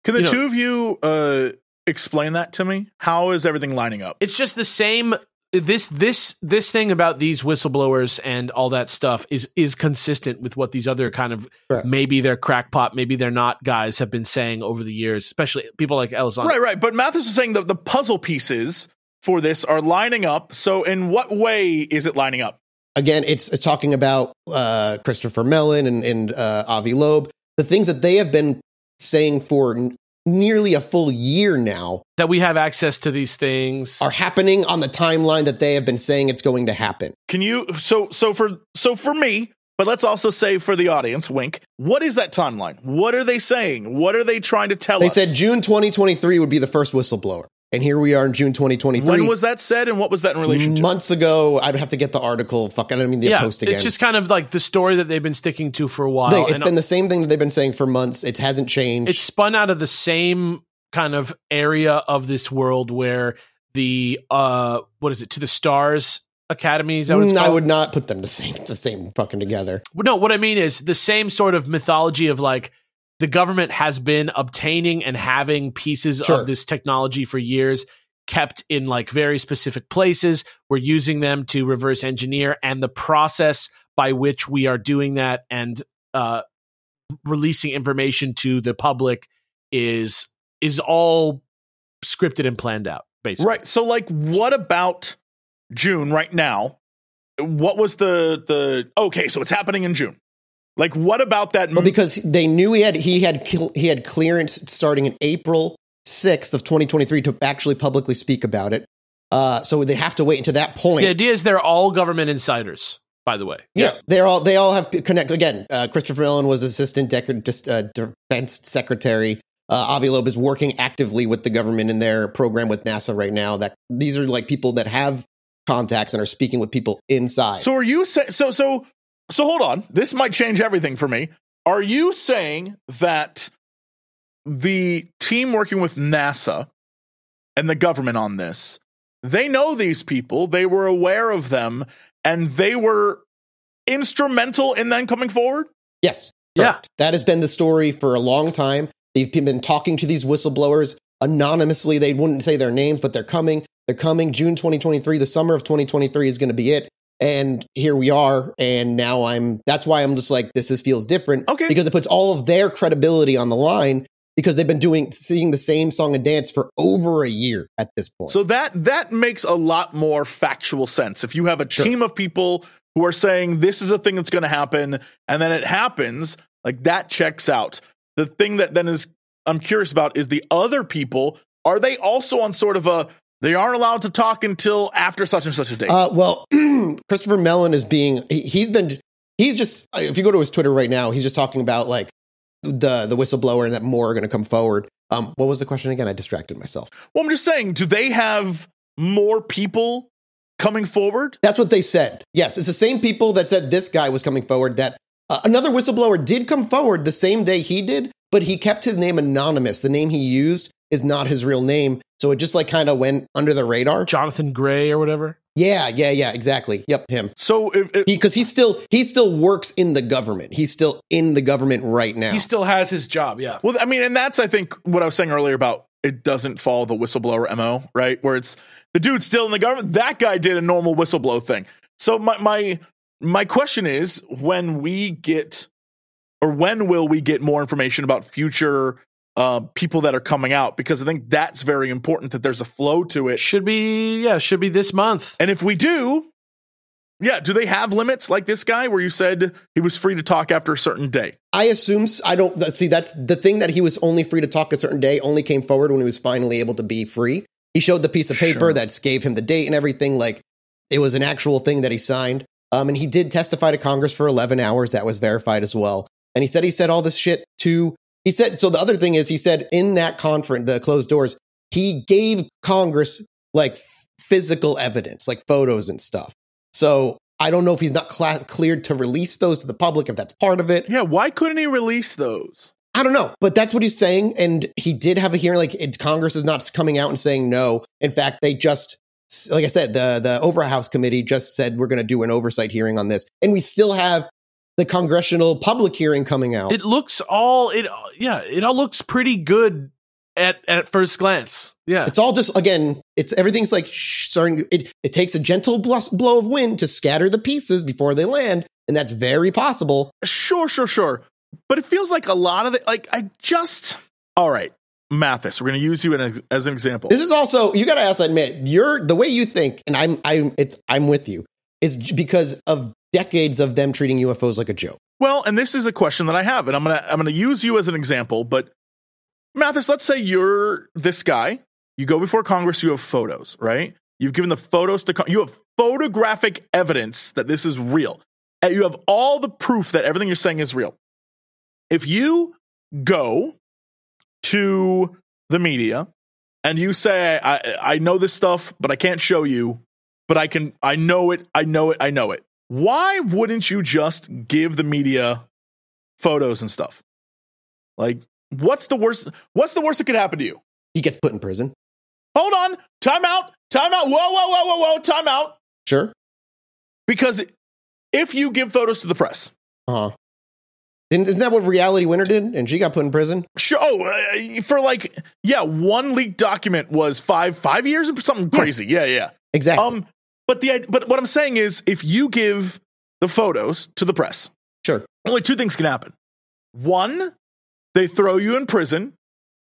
the two of you explain that to me? How is everything lining up? It's just the same. This thing about these whistleblowers and all that stuff is consistent with what these other kind of maybe they're crackpot, maybe they're not guys have been saying over the years, especially people like Elzon. Right. But Mathis is saying that the puzzle pieces for this are lining up. So in what way is it lining up? Again, it's talking about Christopher Mellon and Avi Loeb, the things that they have been saying for nearly a full year now, that we have access to these things, are happening on the timeline that they have been saying it's going to happen. Can you so for me, but let's also say for the audience, wink, what is that timeline? What are they saying? What are they trying to tell us? They said June 2023 would be the first whistleblower. And here we are in June 2023. When was that said, and what was that in relation to? Months ago. I'd have to get the article. I don't mean the post again. It's just kind of like the story that they've been sticking to for a while. It's been the same thing that they've been saying for months. It hasn't changed. It's spun out of the same kind of area of this world where the, To the Stars Academy, is that what it's called? I would not put them the same fucking together. No, what I mean is the same sort of mythology of, like, the government has been obtaining and having pieces of this technology for years, kept in like very specific places. We're using them to reverse engineer, and the process by which we are doing that and releasing information to the public is all scripted and planned out, basically. Right. So, like, what about June right now? What was okay, so it's happening in June. Like, what about that? Well, because they knew he had clearance starting in April 6th of 2023 to actually publicly speak about it. So they have to wait until that point. The idea is they're all government insiders, by the way. Yeah, they all have connect. Again, Christopher Mellon was assistant defense secretary. Avi Loeb is working actively with the government in their program with NASA right now. That these are like people that have contacts and are speaking with people inside. So are you saying? So hold on. This might change everything for me. Are you saying that the team working with NASA and the government on this, they know these people, they were aware of them, and they were instrumental in them coming forward? Yes. Correct. Yeah. That has been the story for a long time. They've been talking to these whistleblowers anonymously. They wouldn't say their names, but they're coming. They're coming. June 2023, the summer of 2023 is going to be it. And here we are. And now that's why I'm just like, this feels different. Okay. Because it puts all of their credibility on the line, because they've been singing the same song and dance for over a year at this point. So that makes a lot more factual sense. If you have a team of people who are saying this is a thing that's going to happen, and then it happens, like that checks out. The thing that then I'm curious about is the other people. Are they also on sort of they aren't allowed to talk until after such and such a date? Well, Christopher Mellon is he's just, if you go to his Twitter right now, he's just talking about like the whistleblower and that more are going to come forward. What was the question again? I distracted myself. Well, I'm just saying, do they have more people coming forward? That's what they said. Yes, it's the same people that said this guy was coming forward. That another whistleblower did come forward the same day he did, but he kept his name anonymous. The name he used is not his real name. So it just like kind of went under the radar. Jonathan Gray or whatever. Yeah, exactly. Yep, him. So because he still works in the government. He's still in the government right now. He still has his job. Yeah. Well, I mean, and that's, I think, what I was saying earlier about it doesn't follow the whistleblower MO, right? Where it's the dude's still in the government. That guy did a normal whistleblow thing. So my question is, when will we get more information about future people that are coming out? Because I think that's very important, that there's a flow to it. Should be this month. And if we do they have limits like this guy where you said he was free to talk after a certain day? I assume, that's the thing, that he was only free to talk a certain day only came forward when he was finally able to be free. He showed the piece of paper that gave him the date and everything. Like, it was an actual thing that he signed. And he did testify to Congress for 11 hours. That was verified as well. And he said all this shit so the other thing is, he said in that conference, the closed doors, he gave Congress like physical evidence, like photos and stuff. So I don't know if he's not cleared to release those to the public, if that's part of it. Yeah. Why couldn't he release those? I don't know, but that's what he's saying. And he did have a hearing. Like, Congress is not coming out and saying no. In fact, they just, like I said, the Overhouse Committee just said we're going to do an oversight hearing on this. And we still have the congressional public hearing coming out. It all looks pretty good at first glance. Yeah. It's all just, again, everything's like starting. It takes a gentle blow of wind to scatter the pieces before they land. And that's very possible. Sure. But it feels like a lot of it, all right, Mathis, we're going to use you as an example. This is also, you got to also admit, the way you think, and I'm with you, is because of decades of them treating UFOs like a joke. Well, and this is a question that I have, and I'm gonna use you as an example. But Mathis, let's say you're this guy. You go before Congress. You have photos, right? You've given the photos to. You have photographic evidence that this is real. And you have all the proof that everything you're saying is real. If you go to the media and you say, I know this stuff, but I can't show you, but I know it. Why wouldn't you just give the media photos and stuff? Like, what's the worst that could happen to you? He gets put in prison. Hold on. Time out. Whoa. Time out. Sure. Because if you give photos to the press. Isn't that what Reality Winner did? And she got put in prison? Sure. For one leaked document was five years or something crazy. Yeah. Exactly. But what I'm saying is, if you give the photos to the press, sure, only two things can happen. One, they throw you in prison.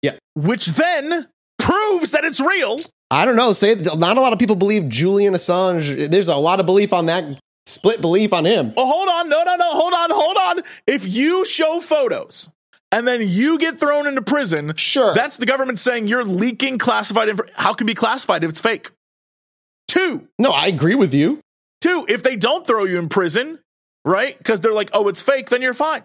Yeah. Which then proves that it's real. I don't know. Not a lot of people believe Julian Assange. There's a lot of belief on that. Split belief on him. Oh, hold on. No. Hold on. If you show photos and then you get thrown into prison. Sure. That's the government saying you're leaking classified information. How can it be classified if it's fake? 2. No, I agree with you. 2, if they don't throw you in prison, right? Because they're like, oh, it's fake, then you're fine.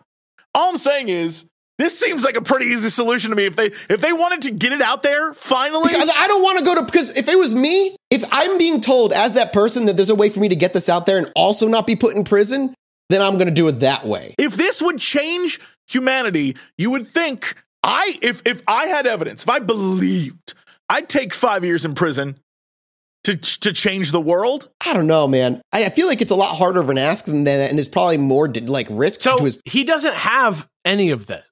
All I'm saying is, this seems like a pretty easy solution to me. If they wanted to get it out there, finally. Because I don't want to go to, because if it was me, if I'm being told as that person that there's a way for me to get this out there and also not be put in prison, then I'm going to do it that way. If this would change humanity, you would think if I had evidence, if I believed, I'd take 5 years in prison to change the world. I don't know, man. I feel like it's a lot harder of an ask than that, and there's probably more like risks So to his. he doesn't have any of this.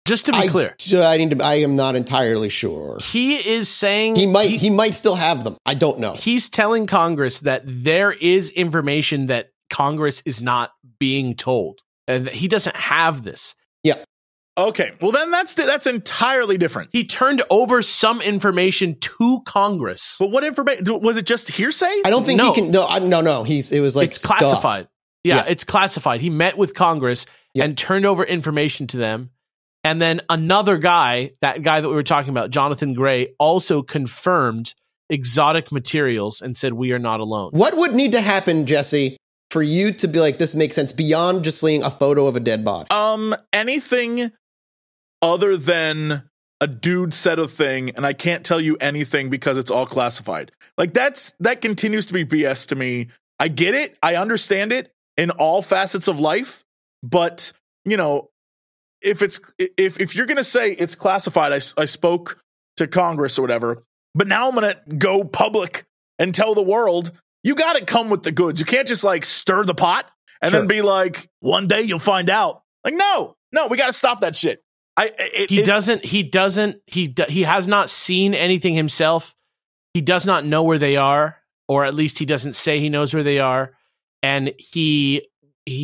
Just to be clear, I am not entirely sure. He is saying he might still have them. I don't know. He's telling Congress that there is information that Congress is not being told, and that he doesn't have this. Yeah. Okay. Well, then that's entirely different. He turned over some information to Congress. But what information? Was it just hearsay? I don't think he can. No. It was like it's classified. Yeah, Yeah, it's classified. He met with Congress and turned over information to them. And then another guy, that guy that we were talking about, Jonathan Gray, also confirmed exotic materials and said, we are not alone. What would need to happen, Jesse, for you to be like, this makes sense beyond just seeing a photo of a dead body? Anything other than a dude said a thing, and I can't tell you anything because it's all classified. Like that continues to be BS to me. I get it. I understand it in all facets of life, but you know, if you're going to say it's classified, I spoke to Congress or whatever, but now I'm going to go public and tell the world, you got to come with the goods. You can't just like stir the pot and then be like, one day you'll find out. Like, no, we got to stop that shit. He has not seen anything himself. He does not know where they are, or at least he doesn't say he knows where they are. And he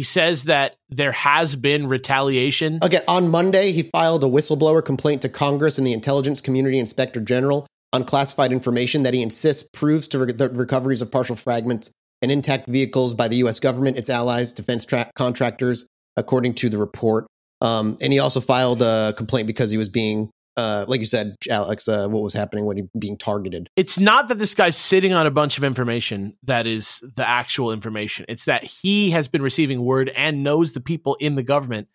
says that there has been retaliation. Again, on Monday, he filed a whistleblower complaint to Congress and the Intelligence Community Inspector General on classified information that he insists proves to the recoveries of partial fragments and intact vehicles by the U.S. government, its allies, defense contractors, according to the report. And he also filed a complaint because he was being, like you said, Alex, what was happening when he was being targeted. It's not that this guy's sitting on a bunch of information that is the actual information. It's that he has been receiving word and knows the people in the government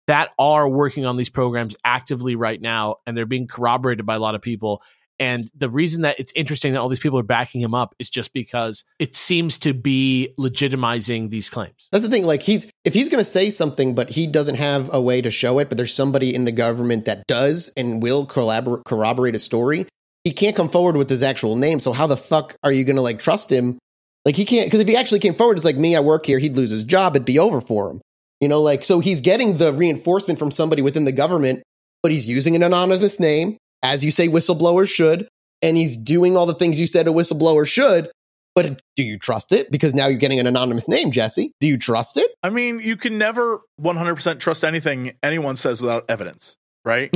that are working on these programs actively right now, and they're being corroborated by a lot of people. And the reason that it's interesting that all these people are backing him up is just because it seems to be legitimizing these claims. That's the thing. Like if he's going to say something, but he doesn't have a way to show it, but there's somebody in the government that does and will corroborate a story, he can't come forward with his actual name. So how the fuck are you going to like trust him? Like he can't, because if he actually came forward, it's like me, I work here, he'd lose his job. It'd be over for him. You know, like, so he's getting the reinforcement from somebody within the government, but he's using an anonymous name, as you say whistleblowers should, and he's doing all the things you said a whistleblower should. But do you trust it? Because now you're getting an anonymous name, Jesse. Do you trust it? I mean, you can never 100% trust anything anyone says without evidence, right?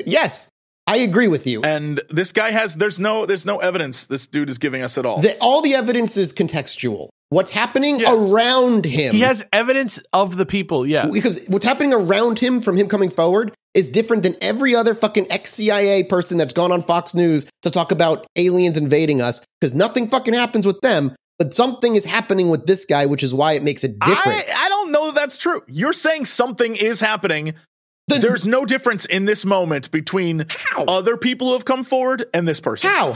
Yes, I agree with you. And this guy there's no evidence this dude is giving us at all. All the evidence is contextual. What's happening around him. He has evidence of the people, yeah. Because what's happening around him from him coming forward is different than every other fucking ex-CIA person that's gone on Fox News to talk about aliens invading us, because nothing fucking happens with them, but something is happening with this guy, which is why it makes it different. I don't know that that's true. You're saying something is happening. There's no difference in this moment between other people who have come forward and this person. How?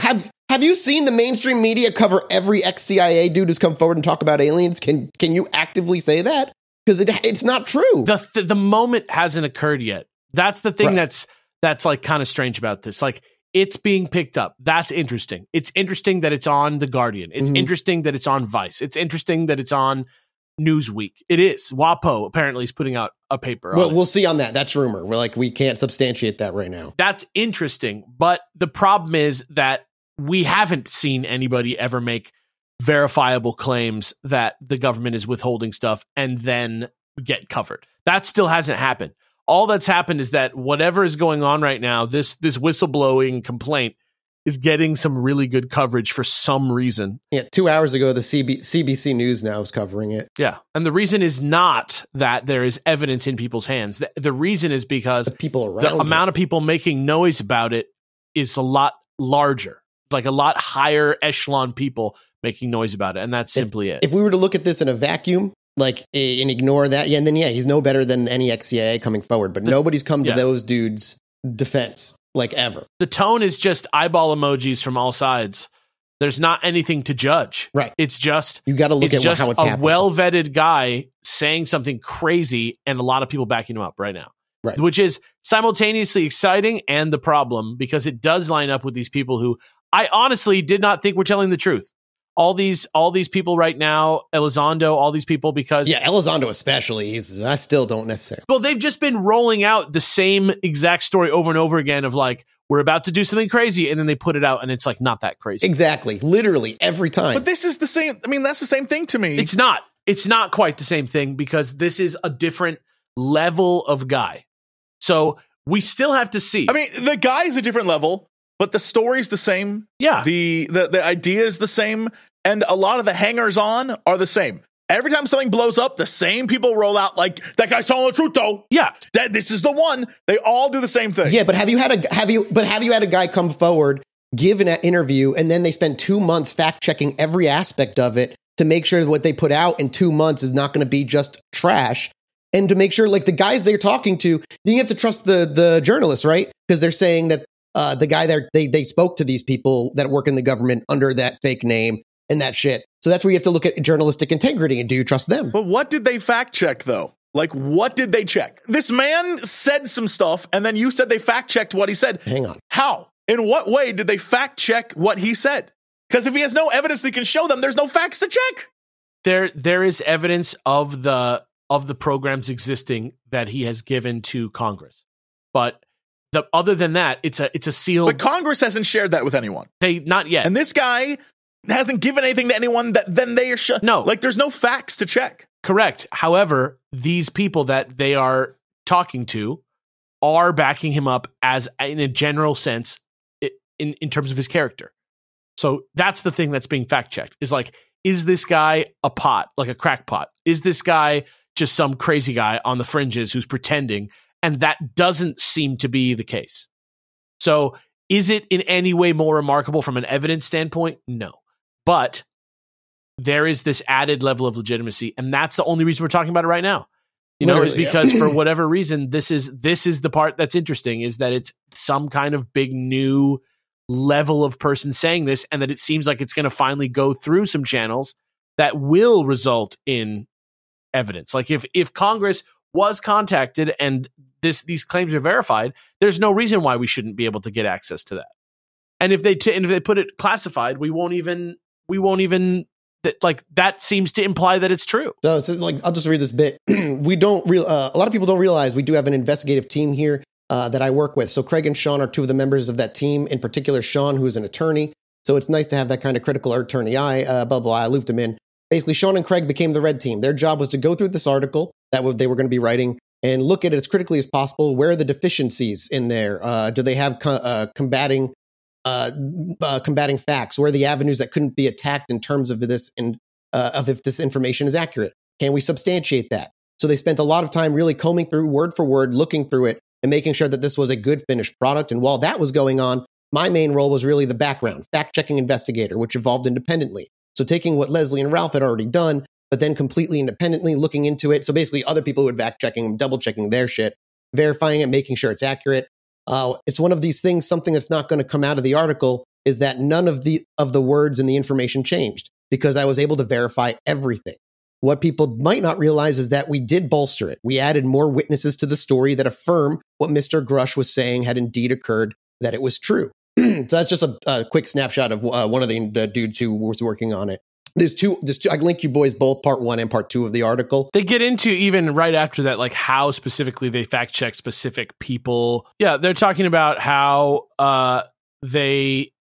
Have you seen the mainstream media cover every ex-CIA dude who's come forward and talk about aliens? Can you actively say that? Because it's not true. The moment hasn't occurred yet. That's the thing that's like kind of strange about this. Like, it's being picked up. That's interesting. It's interesting that it's on The Guardian. It's interesting that it's on Vice. It's interesting that it's on Newsweek. It is. WAPO apparently is putting out a paper. Well, we'll see on that. That's rumor. We can't substantiate that right now. That's interesting. But the problem is that we haven't seen anybody ever make verifiable claims that the government is withholding stuff and then get covered. That still hasn't happened. All that's happened is that whatever is going on right now, this whistleblowing complaint is getting some really good coverage for some reason. Yeah, 2 hours ago, the CBC News now is covering it. Yeah, and the reason is not that there is evidence in people's hands. The reason is because The people around the amount of people making noise about it is a lot larger, like a lot higher echelon people making noise about it, and that's simply it. If we were to look at this in a vacuum, like, and ignore that, and then he's no better than any ex-CIA coming forward, but nobody's come to those dudes' defense, like, ever. The tone is just eyeball emojis from all sides. There's not anything to judge. Right. It's just You got to look at how it's a happening. well-vetted guy saying something crazy and a lot of people backing him up right now. Right. Which is simultaneously exciting and the problem, because it does line up with these people who I honestly did not think were telling the truth. All these people right now, Elizondo, all these people, because Elizondo especially, I still don't necessarily. well, they've just been rolling out the same exact story over and over again of like, we're about to do something crazy, and then they put it out and it's like not that crazy. Exactly. Literally every time. But this is the same. I mean, that's the same thing to me. It's not. It's not quite the same thing, because this is a different level of guy. So we still have to see. I mean, the guy is a different level, but the story's the same. Yeah. The idea is the same, and a lot of the hangers on are the same. Every time something blows up, the same people roll out like, that guy's telling the truth though. Yeah. This is the one. They all do the same thing. Yeah, but have you had a guy come forward, give an interview, and then they spend 2 months fact checking every aspect of it to make sure that what they put out in 2 months is not going to be just trash, and to make sure, like, the guys they're talking to, then you have to trust the journalists, right? Because they're saying that the guy there, they spoke to these people that work in the government under that fake name and that shit. So that's where you have to look at journalistic integrity, and do you trust them? But what did they fact check though? Like, what did they check? This man said some stuff, and then you said they fact checked what he said. Hang on. How? In what way did they fact check what he said? Because if he has no evidence they can show them, there's no facts to check. There is evidence of the programs existing that he has given to Congress, but other than that, it's a sealed. But Congress hasn't shared that with anyone. They not yet. And this guy hasn't given anything to anyone that then they are No. Like, there's no facts to check. Correct. However, these people that they are talking to are backing him up as in a general sense in terms of his character. So that's the thing that's being fact checked, is like, is this guy a pot, like a crackpot? Is this guy just some crazy guy on the fringes who's pretending? And that doesn't seem to be the case. So is it in any way more remarkable from an evidence standpoint? No. But there is this added level of legitimacy, and that's the only reason we're talking about it right now. Is because for whatever reason, this is the part that's interesting, is that it's some kind of big new level of person saying this, and that it seems like it's going to finally go through some channels that will result in evidence. Like if Congress was contacted and these claims are verified, there's no reason why we shouldn't be able to get access to that. And if they put it classified, we won't even that seems to imply that it's true. So it's like, I'll just read this bit. We don't a lot of people don't realize we do have an investigative team here that I work with. So Craig and Sean are two of the members of that team. In particular, Sean, who is an attorney. So it's nice to have that kind of critical attorney eye. I looped him in. Basically, Sean and Craig became the red team. Their job was to go through this article that they were going to be writing and look at it as critically as possible. Where are the deficiencies in there? Do they have combating facts? Where are the avenues that couldn't be attacked in terms of this of if this information is accurate? Can we substantiate that? So they spent a lot of time really combing through word for word, looking through it, and making sure that this was a good finished product. And while that was going on, my main role was really the background, fact-checking investigator, which evolved independently. So taking what Leslie and Ralph had already done, but then completely independently looking into it. So basically other people who had fact-checking, double-checking their shit, verifying it, making sure it's accurate. It's one of these things, something that's not going to come out of the article is that none of the words and the information changed because I was able to verify everything. What people might not realize is that we did bolster it. We added more witnesses to the story that affirm what Mr. Grusch was saying had indeed occurred, that it was true. So that's just a quick snapshot of one of the dudes who was working on it. There's two. I link you boys both part 1 and part 2 of the article. They get into even right after that, like how specifically they fact check specific people. Yeah, they're talking about how he's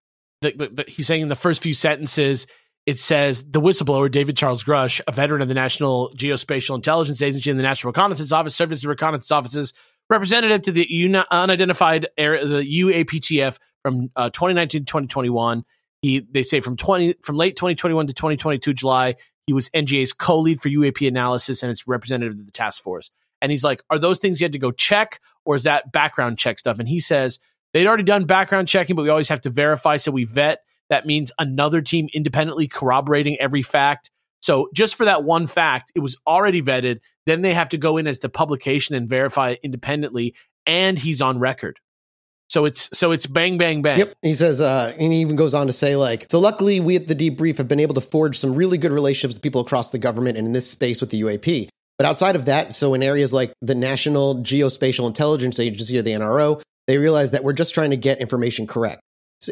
saying in the first few sentences, it says the whistleblower, David Charles Grusch, a veteran of the National Geospatial Intelligence Agency and the National Reconnaissance Office, served as the Reconnaissance Office's representative to the unidentified area, the UAPTF, from 2019 to 2021. They say from late 2021 to 2022 July, he was NGA's co-lead for UAP analysis and its representative of the task force. And he's like, are those things you had to go check, or is that background check stuff? And he says they'd already done background checking, but we always have to verify, so we vet. That means another team independently corroborating every fact. So just for that one fact, it was already vetted. Then they have to go in as the publication and verify it independently, and he's on record. So it's bang, bang, bang. Yep. He says, and he even goes on to say, like, so luckily we at the debrief have been able to forge some really good relationships with people across the government and in this space with the UAP. But outside of that, so in areas like the National Geospatial Intelligence Agency or the NRO, they realize that we're just trying to get information correct.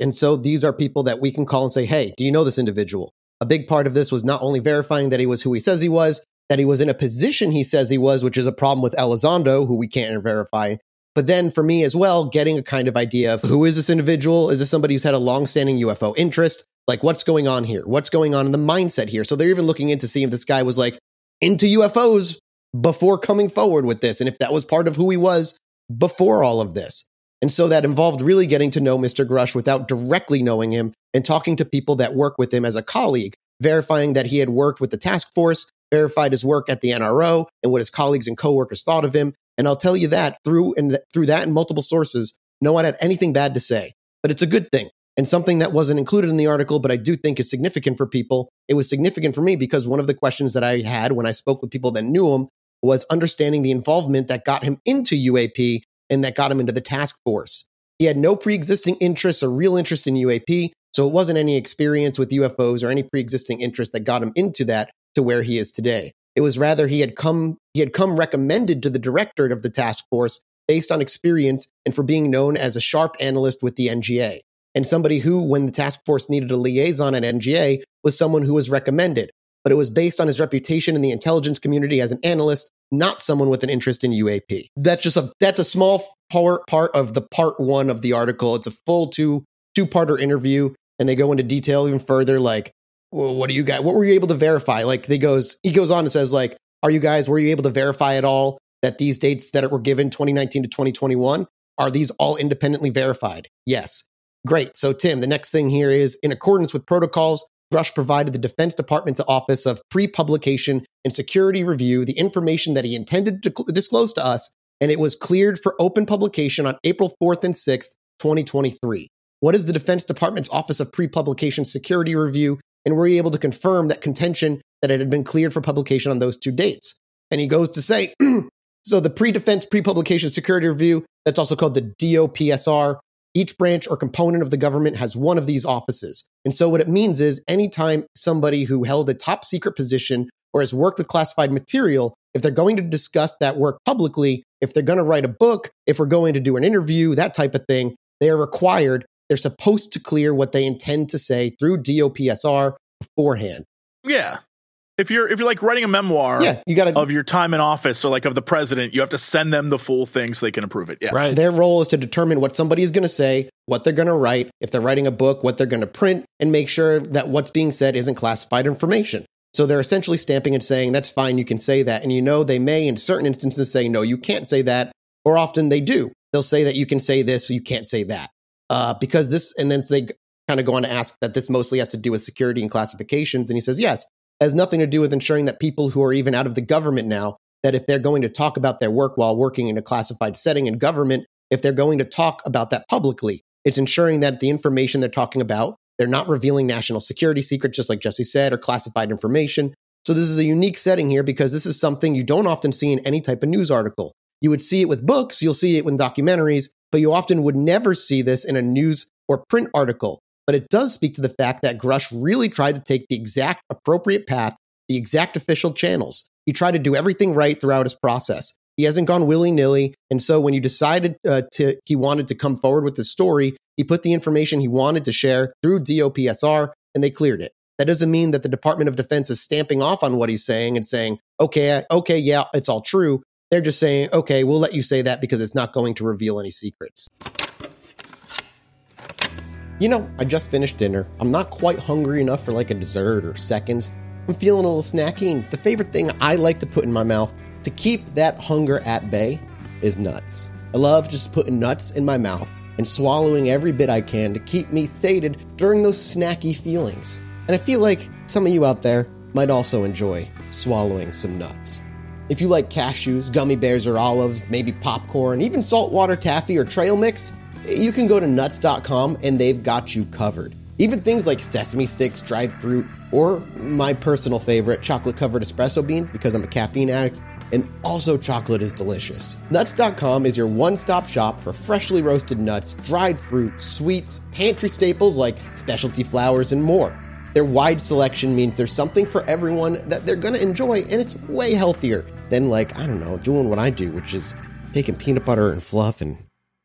And so these are people that we can call and say, hey, do you know this individual? A big part of this was not only verifying that he was who he says he was, that he was in a position he says he was, which is a problem with Elizondo, who we can't verify. But then for me as well, getting a kind of idea of who is this individual? Is this somebody who's had a longstanding UFO interest? Like, what's going on here? What's going on in the mindset here? So they're even looking into seeing if this guy was like into UFOs before coming forward with this, and if that was part of who he was before all of this. And so that involved really getting to know Mr. Grusch without directly knowing him and talking to people that work with him as a colleague, verifying that he had worked with the task force, verified his work at the NRO and what his colleagues and coworkers thought of him. And I'll tell you that through that and multiple sources, no one had anything bad to say. But it's a good thing, and something that wasn't included in the article, but I do think is significant for people. It was significant for me because one of the questions that I had when I spoke with people that knew him was understanding the involvement that got him into UAP and that got him into the task force. He had no pre-existing interests or real interest in UAP, so it wasn't any experience with UFOs or any pre-existing interest that got him into that to where he is today. It was rather he had come recommended to the directorate of the task force based on experience and for being known as a sharp analyst with the NGA, and somebody who, when the task force needed a liaison at NGA, was someone who was recommended. But it was based on his reputation in the intelligence community as an analyst, not someone with an interest in UAP. That's a small part of the part one of the article. It's a full two-parter interview, and they go into detail even further, like, well, what were you able to verify? Like he goes on and says, like, were you able to verify at all that these dates that were given 2019 to 2021, are these all independently verified? Yes. Great. So Tim, the next thing here is, in accordance with protocols, Grusch provided the Defense Department's Office of Pre-Publication and Security Review the information that he intended to disclose to us, and it was cleared for open publication on April 4th and 6th, 2023. What is the Defense Department's Office of Pre-Publication Security Review? And were you able to confirm that contention that it had been cleared for publication on those two dates? And he goes to say, so the Pre-Defense Pre-Publication Security Review, that's also called the DOPSR, each branch or component of the government has one of these offices. And so what it means is anytime somebody who held a top secret position or has worked with classified material, if they're going to discuss that work publicly, if they're going to write a book, if we're going to do an interview, that type of thing, they are required. They're supposed to clear what they intend to say through DOPSR beforehand. Yeah. If you're like writing a memoir of your time in office or like of the president, you have to send them the full thing so they can approve it. Yeah. Right. Their role is to determine what somebody is going to say, what they're going to write, if they're writing a book, what they're going to print, and make sure that what's being said isn't classified information. So they're essentially stamping and saying, that's fine, you can say that. And they may in certain instances say, no, you can't say that. Or often they do. They'll say that you can say this, but you can't say that. Because this, and then they kind of go on to ask that this mostly has to do with security and classifications. And he says, yes, it has nothing to do with ensuring that people who are even out of the government now, that if they're going to talk about their work while working in a classified setting in government, if they're going to talk about that publicly, it's ensuring that the information they're talking about, they're not revealing national security secrets, just like Jesse said, or classified information. So this is a unique setting here because this is something you don't often see in any type of news article. You would see it with books, you'll see it with documentaries, but you often would never see this in a news or print article. But it does speak to the fact that Grusch really tried to take the exact appropriate path, the exact official channels. He tried to do everything right throughout his process. He hasn't gone willy-nilly. And so when you decided he wanted to come forward with the story, he put the information he wanted to share through DOPSR, and they cleared it. That doesn't mean that the Department of Defense is stamping off on what he's saying and saying, okay, yeah, it's all true. They're just saying, okay, we'll let you say that because it's not going to reveal any secrets. I just finished dinner. I'm not quite hungry enough for like a dessert or seconds. I'm feeling a little snacky, and the favorite thing I like to put in my mouth to keep that hunger at bay is nuts. I love just putting nuts in my mouth and swallowing every bit I can to keep me sated during those snacky feelings. And I feel like some of you out there might also enjoy swallowing some nuts. If you like cashews, gummy bears or olives, maybe popcorn, even saltwater taffy or trail mix, you can go to nuts.com and they've got you covered. Even things like sesame sticks, dried fruit, or my personal favorite, chocolate-covered espresso beans because I'm a caffeine addict, and also chocolate is delicious. Nuts.com is your one-stop shop for freshly roasted nuts, dried fruit, sweets, pantry staples like specialty flours, and more. Their wide selection means there's something for everyone that they're going to enjoy, and it's way healthier than, doing what I do, which is taking peanut butter and fluff and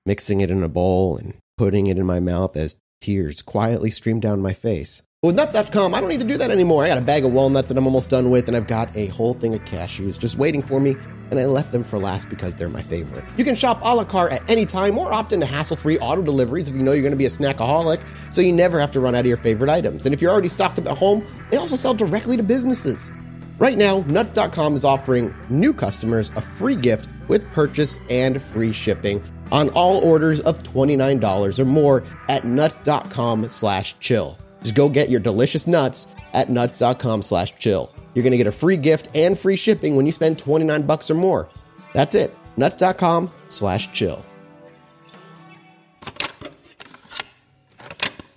mixing it in a bowl and putting it in my mouth as tears quietly stream down my face. But with Nuts.com, I don't need to do that anymore. I got a bag of walnuts that I'm almost done with, and I've got a whole thing of cashews just waiting for me, and I left them for last because they're my favorite. You can shop a la carte at any time or opt into hassle-free auto deliveries if you know you're going to be a snackaholic, so you never have to run out of your favorite items. And if you're already stocked up at home, they also sell directly to businesses. Right now, Nuts.com is offering new customers a free gift with purchase and free shipping on all orders of $29 or more at nuts.com/chill. Just go get your delicious nuts at nuts.com/chill. You're going to get a free gift and free shipping when you spend $29 or more. That's it. Nuts.com/chill.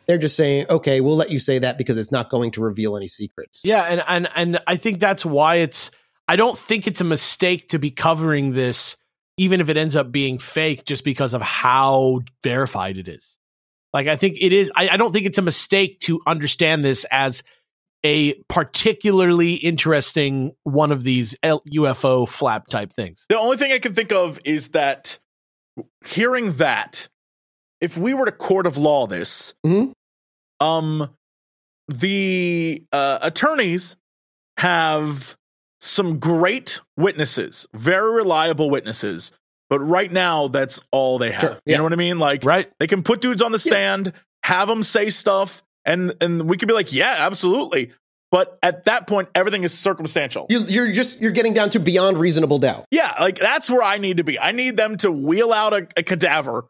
They're just saying, okay, we'll let you say that because it's not going to reveal any secrets. Yeah, and I think that's why I don't think it's a mistake to be covering this, even if it ends up being fake, just because of how verified it is. Like, I think it is. I don't think it's a mistake to understand this as a particularly interesting one of these UFO flap type things. The only thing I can think of is that hearing that, if we were to court of law this, the attorneys have some great witnesses, very reliable witnesses. But right now, that's all they have. Sure, yeah. You know what I mean? Like, right. They can put dudes on the stand, have them say stuff, and we could be like, yeah, absolutely. But at that point, everything is circumstantial. You're getting down to beyond reasonable doubt. Yeah, like that's where I need to be. I need them to wheel out a cadaver,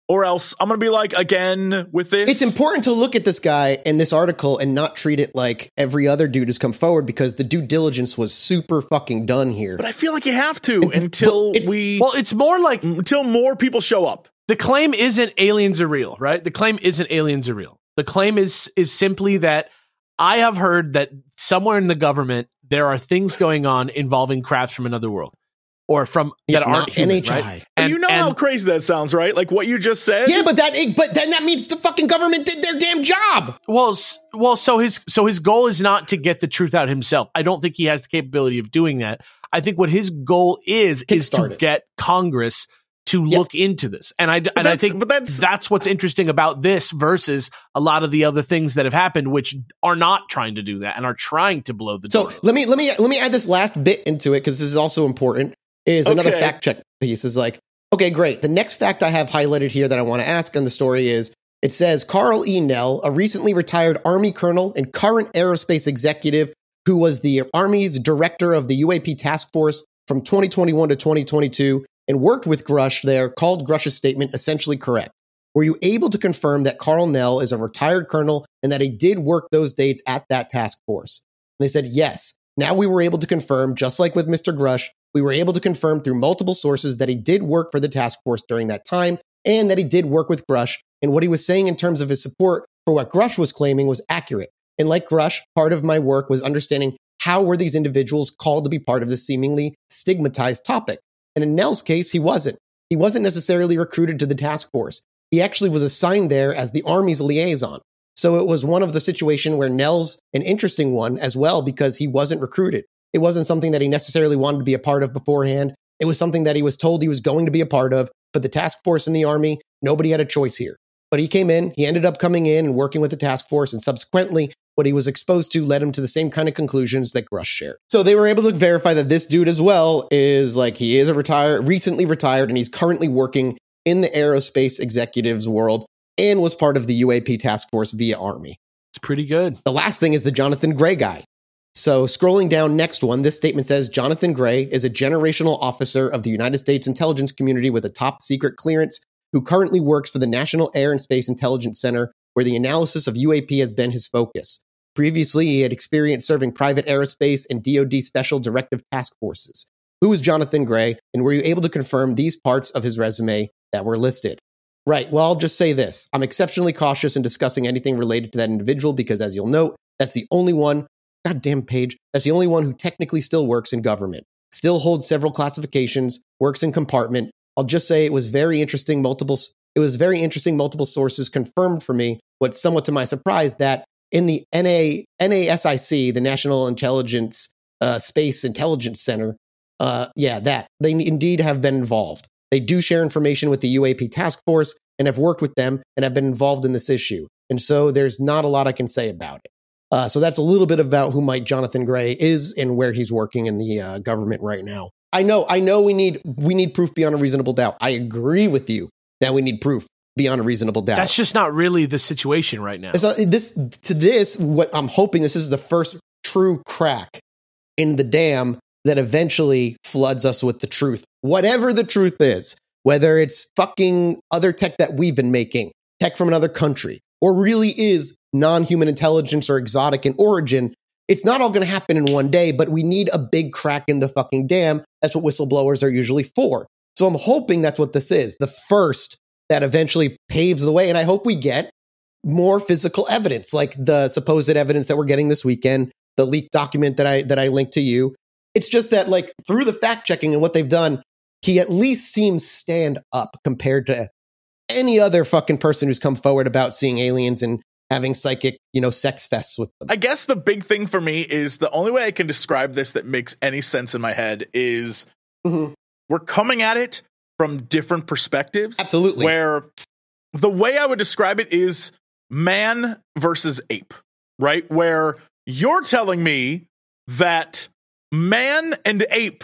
or else I'm going to be like, again, with this. It's important to look at this guy and this article and not treat it like every other dude has come forward, because the due diligence was super fucking done here. But I feel like you have to until it's more like until more people show up. The claim isn't aliens are real, right? The claim isn't aliens are real. The claim is simply that I have heard that somewhere in the government there are things going on involving crafts from another world. Or from that aren't human, NHI. Right? And you know how crazy that sounds, right? Like what you just said. Yeah, but then that means the fucking government did their damn job. Well, so his goal is not to get the truth out himself. I don't think he has the capability of doing that. I think what his goal is to get Congress to look into this, and I think that's what's interesting about this versus a lot of the other things that have happened, which are not trying to do that and are trying to blow the door. So let me add this last bit into it because this is also important. Another fact check piece is like, okay, great. The next fact I have highlighted here that I want to ask on the story is, it says Carl E. Nell, a recently retired Army colonel and current aerospace executive who was the Army's director of the UAP task force from 2021 to 2022 and worked with Grusch there, called Grusch's statement essentially correct. Were you able to confirm that Carl Nell is a retired colonel and that he did work those dates at that task force? And they said, yes. Now we were able to confirm, just like with Mr. Grusch, we were able to confirm through multiple sources that he did work for the task force during that time and that he did work with Grusch. And what he was saying in terms of his support for what Grusch was claiming was accurate. And like Grusch, part of my work was understanding how were these individuals called to be part of this seemingly stigmatized topic. And in Nell's case, he wasn't. He wasn't necessarily recruited to the task force. He actually was assigned there as the Army's liaison. So it was one of the situation where Nell's an interesting one as well because he wasn't recruited. It wasn't something that he necessarily wanted to be a part of beforehand. It was something that he was told he was going to be a part of. But the task force in the Army, nobody had a choice here. But he came in, he ended up coming in and working with the task force, and subsequently what he was exposed to led him to the same kind of conclusions that Grusch shared. So they were able to verify that this dude as well is like, he is recently retired, and he's currently working in the aerospace executives world and was part of the UAP task force via Army. It's pretty good. The last thing is the Jonathan Gray guy. So scrolling down next one, this statement says, Jonathan Gray is a generational officer of the United States intelligence community with a top secret clearance who currently works for the National Air and Space Intelligence Center, where the analysis of UAP has been his focus. Previously, he had experience serving private aerospace and DoD Special Directive Task Forces. Who is Jonathan Gray, and were you able to confirm these parts of his resume that were listed? Right, well, I'll just say this. I'm exceptionally cautious in discussing anything related to that individual because, as you'll note, that's the only one, goddamn Paige, that's the only one who technically still works in government, still holds several classifications, works in compartment. I'll just say it was very interesting. Multiple sources confirmed for me, what somewhat to my surprise, that in the NASIC, the National Intelligence Space Intelligence Center, that they indeed have been involved. They do share information with the UAP task force and have worked with them and have been involved in this issue. And so there's not a lot I can say about it. So that's a little bit about who Mike Jonathan Gray is and where he's working in the government right now. I know we need proof beyond a reasonable doubt. I agree with you that we need proof beyond a reasonable doubt. That's just not really the situation right now. So what I'm hoping this is the first true crack in the dam that eventually floods us with the truth. Whatever the truth is, whether it's fucking other tech that we've been making, tech from another country, or really is non-human intelligence or exotic in origin, it's not all going to happen in one day, but we need a big crack in the fucking dam. That's what whistleblowers are usually for. So I'm hoping that's what this is, the first that eventually paves the way. And I hope we get more physical evidence, like the supposed evidence that we're getting this weekend, the leaked document that I linked to you. It's just that, like, through the fact checking and what they've done, he at least seems stand up compared to any other fucking person who's come forward about seeing aliens and having psychic, sex fests with them. I guess the big thing for me is the only way I can describe this that makes any sense in my head is we're coming at it from different perspectives. Absolutely. Where the way I would describe it is man versus ape, right? Where you're telling me that man and ape,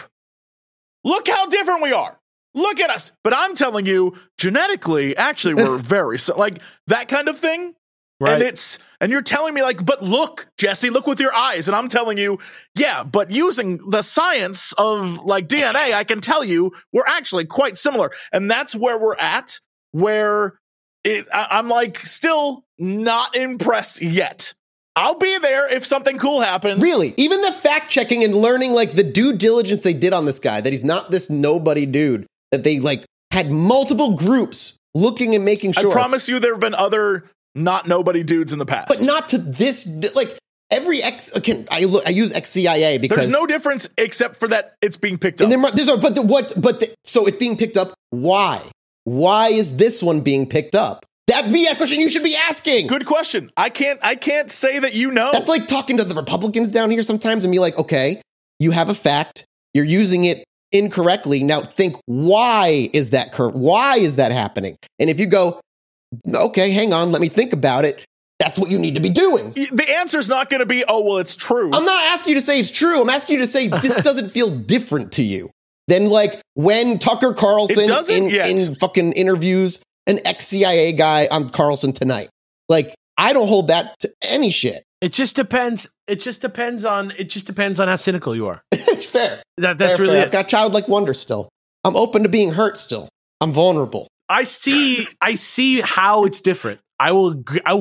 look how different we are. Look at us. But I'm telling you, genetically, actually, we're very, like that kind of thing. Right. And you're telling me, like, but look, Jesse, look with your eyes. And I'm telling you, yeah, but using the science of like DNA, I can tell you we're actually quite similar. And that's where we're at, where I'm like still not impressed yet. I'll be there if something cool happens. Really? Even the fact checking and learning, like, the due diligence they did on this guy, that he's not this nobody dude, that they, like, had multiple groups looking and making sure. I promise you there have been other not nobody dudes in the past. But not to this, like, every I use ex-CIA because there's no difference except for that it's being picked up. So it's being picked up. Why? Why is this one being picked up? That'd be a question you should be asking. Good question. I can't say that you know. That's like talking to the Republicans down here sometimes and be like, okay, you have a fact, you're using it incorrectly. Now think, why is that why is that happening? And if you go, okay, hang on, let me think about it, that's what you need to be doing. The answer is not going to be, oh, well, it's true. I'm not asking you to say it's true. I'm asking you to say this doesn't feel different to you than like when Tucker Carlson in fucking interviews an ex-CIA guy on Carlson Tonight. Like, I don't hold that to any shit. It just depends. It just depends on how cynical you are. Fair. That's fair, really I've got childlike wonder still. I'm open to being hurt still. I'm vulnerable. I see how it's different. I will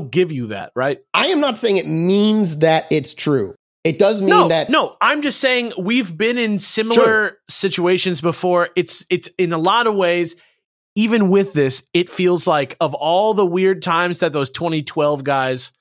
give you that, right? I am not saying it means that it's true. It does mean that. No, I'm just saying we've been in similar situations before. It's in a lot of ways. Even with this, it feels like of all the weird times that those 2012 guys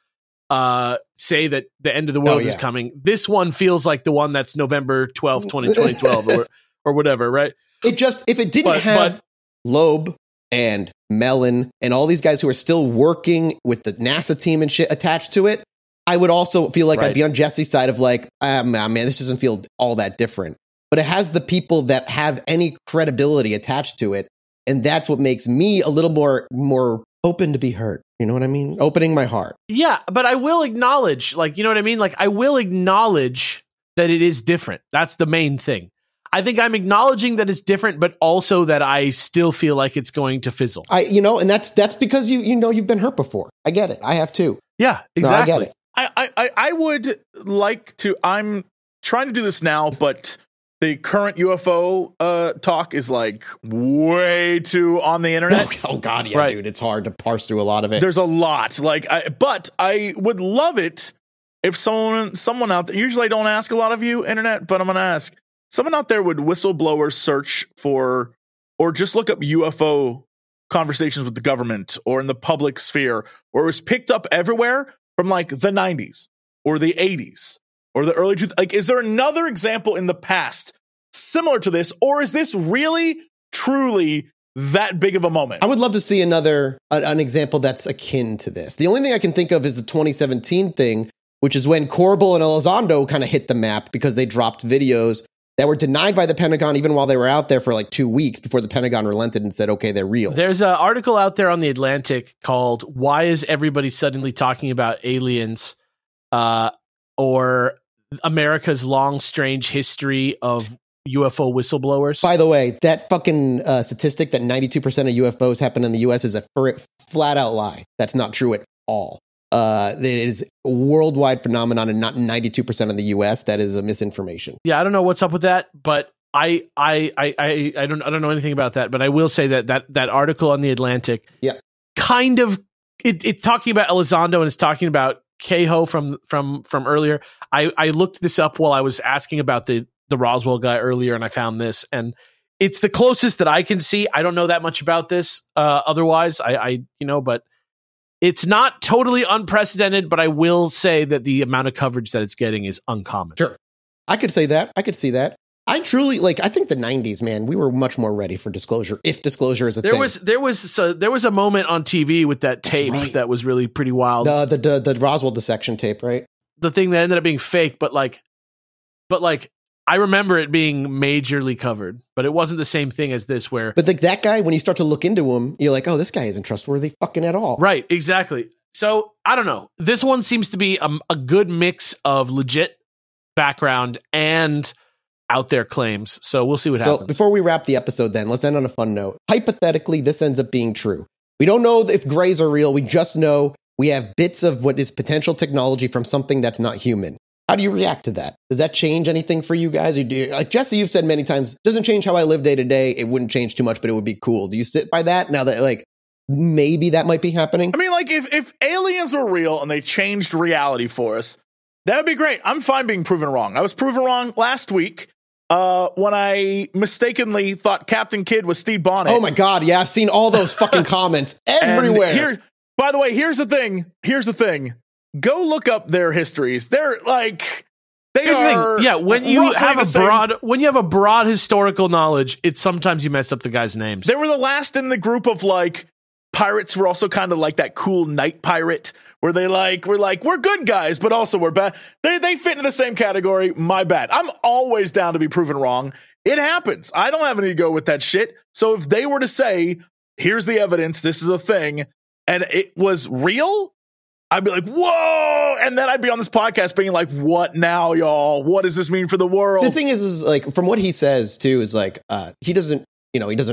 say that the end of the world is coming, this one feels like the one that's November 12th, 2012 or whatever, right? It just, if it didn't have Loeb and Mellon and all these guys who are still working with the NASA team and shit attached to it, I would also feel like I'd be on Jesse's side of like, man, this doesn't feel all that different. But it has the people that have any credibility attached to it. And that's what makes me a little more open to be hurt. You know what I mean? Opening my heart. Yeah, but I will acknowledge, like, you know what I mean? Like, I will acknowledge that it is different. That's the main thing. I think I'm acknowledging that it's different, but also that I still feel like it's going to fizzle. And that's because you've been hurt before. I get it. I have too. Yeah, exactly. No, I get it. I would like to. I'm trying to do this now, but the current UFO talk is like way too on the internet. Oh God, yeah, dude, it's hard to parse through a lot of it. There's a lot. But I would love it if someone out there. Usually, I don't ask a lot of you, internet, but I'm gonna ask someone out there would whistleblower search for, or just look up UFO conversations with the government or in the public sphere, or it was picked up everywhere from like the 90s or the 80s. Or the early 2000s. Like, is there another example in the past similar to this, or is this really, truly that big of a moment? I would love to see an example that's akin to this. The only thing I can think of is the 2017 thing, which is when Corbel and Elizondo kind of hit the map because they dropped videos that were denied by the Pentagon even while they were out there for like 2 weeks before the Pentagon relented and said, okay, they're real. There's an article out there on The Atlantic called "Why is Everybody Suddenly Talking About Aliens?" Or America's long, strange history of UFO whistleblowers. By the way, that fucking statistic that 92% of UFOs happen in the U.S. is a flat out lie. That's not true at all. It is a worldwide phenomenon and not 92% in the U.S. That is a misinformation. Yeah, I don't know what's up with that, but I don't know anything about that. But I will say that article on The Atlantic, kind of it's talking about Elizondo and it's talking about Cahill from earlier. I looked this up while I was asking about the Roswell guy earlier, and I found this, and it's the closest that I can see. I don't know that much about this. Otherwise, but it's not totally unprecedented. But I will say that the amount of coverage that it's getting is uncommon. Sure, I could say that. I could see that. I truly I think the 90s, man, we were much more ready for disclosure. If disclosure is a thing. There was a moment on TV with that tape that was really pretty wild. The Roswell dissection tape, right? The thing that ended up being fake, but I remember it being majorly covered, but it wasn't the same thing as this where. But that guy, when you start to look into him, you're like, oh, this guy isn't trustworthy fucking at all. Right, exactly. So I don't know. This one seems to be a good mix of legit background and out there claims. So we'll see what happens. So before we wrap the episode, then let's end on a fun note. Hypothetically, this ends up being true. We don't know if grays are real. We just know we have bits of what is potential technology from something that's not human. How do you react to that? Does that change anything for you guys? Or like Jesse, you've said many times, doesn't change how I live day to day. It wouldn't change too much, but it would be cool. Do you sit by that now that maybe that might be happening? I mean, if aliens were real and they changed reality for us, that would be great. I'm fine being proven wrong. I was proven wrong last week. When I mistakenly thought Captain Kidd was Steve Bonnet. Oh my God, yeah, I've seen all those fucking comments everywhere. By the way, here's the thing. Go look up their histories. They're when you have a broad historical knowledge, it's sometimes you mess up the guys' names. They were the last in the group of pirates were also kind of like that cool knight pirate where we're good guys, but also we're bad. They fit into the same category. My bad. I'm always down to be proven wrong. It happens. I don't have an ego with that shit. So if they were to say, here's the evidence, this is a thing, and it was real, I'd be like, whoa. And then I'd be on this podcast being like, what now, y'all? What does this mean for the world? The thing is from what he says too, is he doesn't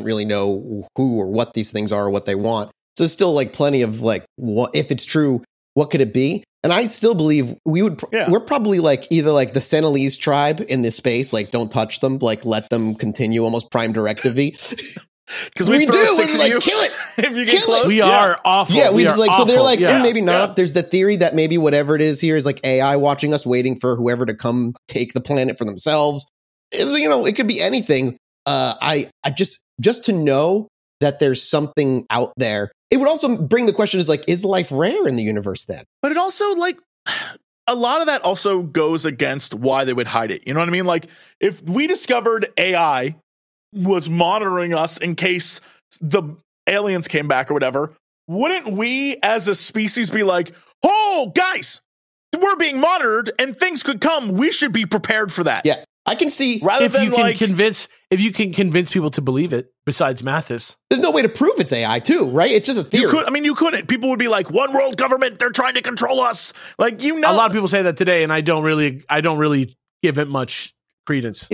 really know who or what these things are or what they want. So there's still plenty of what, if it's true, what could it be? And I still believe we're probably either the Sentinelese tribe in this space, don't touch them, let them continue, almost prime directive-y. Because we do, it's kill it if you get close. We are awful. Yeah, we just awful. So they're maybe not. Yeah. There's the theory that maybe whatever it is here is AI watching us, waiting for whoever to come take the planet for themselves. It could be anything. I just to know that there's something out there. It would also bring the question is life rare in the universe then? But it also a lot of that also goes against why they would hide it. You know what I mean? If we discovered AI was monitoring us in case the aliens came back or whatever, wouldn't we as a species be like, oh, guys, we're being monitored and things could come. We should be prepared for that. Yeah, I can see. If you can convince people to believe it, besides Mathis. There's no way to prove it's AI too, right? It's just a theory. You couldn't. People would be like, one world government, they're trying to control us. A lot of people say that today, and I don't really give it much credence.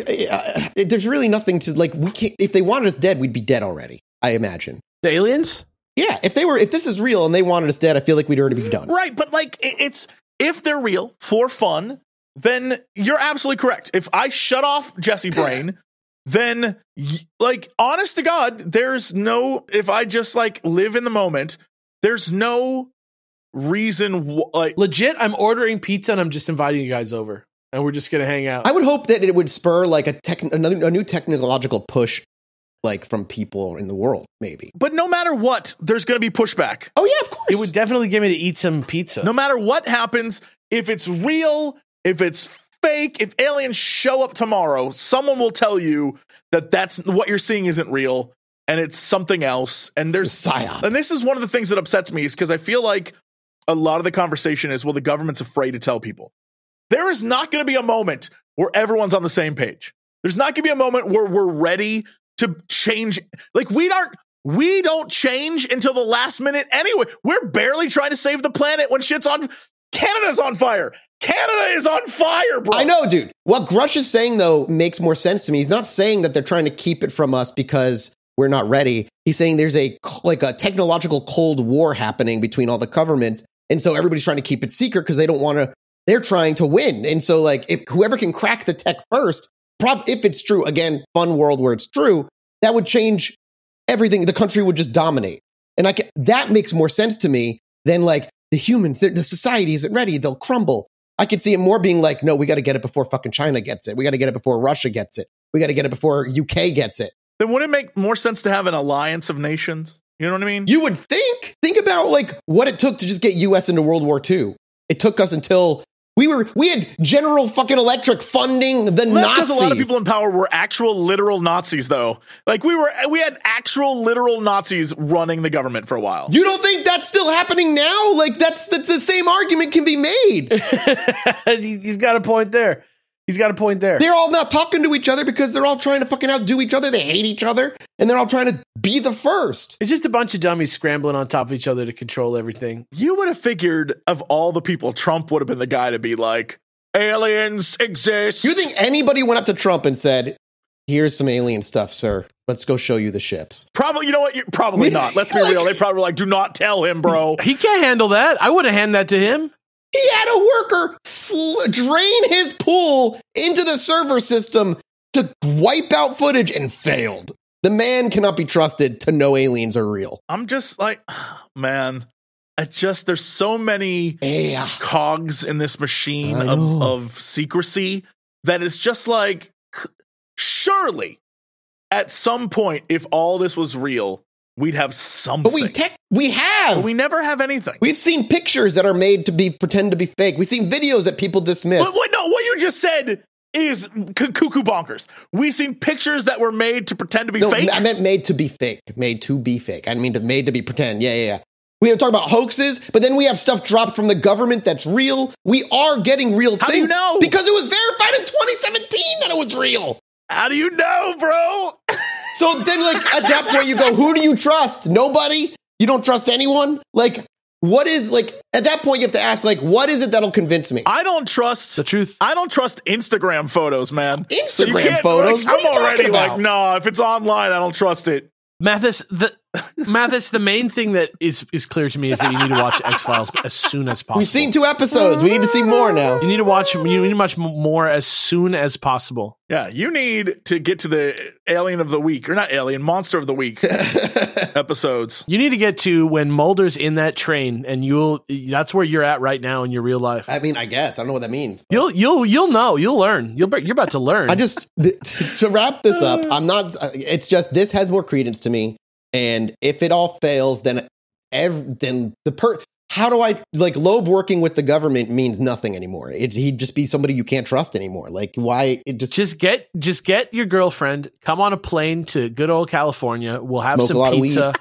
There's really nothing to we can't. If they wanted us dead, we'd be dead already. I imagine the aliens. Yeah, if this is real and they wanted us dead, I feel like we'd already be done. Right, but it's if they're real for fun, then you're absolutely correct. If I shut off Jesse Brain, then like, honest to God, if I just like live in the moment, there's no reason like legit. I'm ordering pizza and I'm just inviting you guys over and we're just going to hang out. I would hope that it would spur like a new technological push, like from people in the world, maybe. But no matter what, there's going to be pushback. Oh yeah, of course. It would definitely get me to eat some pizza. No matter what happens, if it's real, if it's fake, if aliens show up tomorrow, someone will tell you that that's what you're seeing isn't real and it's something else. And there's psyop. And this is one of the things that upsets me, is because I feel like a lot of the conversation is, well, the government's afraid to tell people. There is not going to be a moment where everyone's on the same page. There's not going to be a moment where we're ready to change. Like, we don't change until the last minute anyway. We're barely trying to save the planet when shit's on. Canada's on fire. Canada is on fire, bro. I know, dude. What Grusch is saying, though, makes more sense to me. He's not saying that they're trying to keep it from us because we're not ready. He's saying there's a technological Cold War happening between all the governments. And so everybody's trying to keep it secret because they don't want to, they're trying to win. And so like, if whoever can crack the tech first, if it's true, again, fun world where it's true, that would change everything. The country would just dominate. And that makes more sense to me than like the humans, the society isn't ready. They'll crumble. I could see it more being like, no, we got to get it before fucking China gets it. We got to get it before Russia gets it. We got to get it before UK gets it. Then wouldn't it make more sense to have an alliance of nations? You know what I mean? You would think. Think about like what it took to just get US into World War II. It took us until we had General fucking Electric funding the Nazis. That's because a lot of people in power were actual literal Nazis, though. Like we had actual literal Nazis running the government for a while. You don't think that's still happening now? Like that's the same argument can be made. He's got a point there. He's got a point there. They're all not talking to each other because they're all trying to fucking outdo each other. They hate each other, and they're all trying to be the first. It's just a bunch of dummies scrambling on top of each other to control everything. You would have figured of all the people, Trump would have been the guy to be like, aliens exist. You think anybody went up to Trump and said, here's some alien stuff, sir. Let's go show you the ships. Probably, you know what? Probably not. Let's be real. They probably were like, do not tell him, bro. He can't handle that. I would have handed that to him. He had a worker drain his pool into the server system to wipe out footage and failed. The man cannot be trusted to know aliens are real. I'm just like, man, there's so many cogs in this machine of secrecy that it's just like, surely at some point, if all this was real, we'd have something. But we have. But we never have anything. We've seen pictures that are made to pretend to be fake. We've seen videos that people dismiss. No, what you just said is cuckoo bonkers. We've seen pictures that were made to pretend to be fake. I meant made to be fake. Made to be fake. I didn't mean made to be pretend. Yeah. We are talking about hoaxes, but then we have stuff dropped from the government that's real. We are getting real things. How do you know? Because it was verified in 2017 that it was real. How do you know, bro? So then, like, at that point, you go, who do you trust? Nobody? You don't trust anyone? Like, what is, like, at that point, you have to ask, like, what is it that'll convince me? I don't trust the truth. I don't trust Instagram photos, man. Instagram photos? Like, I'm already like, no, if it's online, I don't trust it. Mathis, the main thing that is clear to me is that you need to watch X-Files as soon as possible. We've seen 2 episodes. We need to see more now. You need to watch more as soon as possible. Yeah, you need to get to the Alien of the Week, or not Alien, Monster of the Week episodes. You need to get to when Mulder's in that train, and that's where you're at right now in your real life. I mean, I guess I don't know what that means. You'll know. You'll learn. You're about to learn. To wrap this up, I'm not. It's just this has more credence to me, and if it all fails, then how do I like Loeb working with the government means nothing anymore. He'd just be somebody you can't trust anymore. Like why it just get your girlfriend, come on a plane to good old California. We'll have some pizza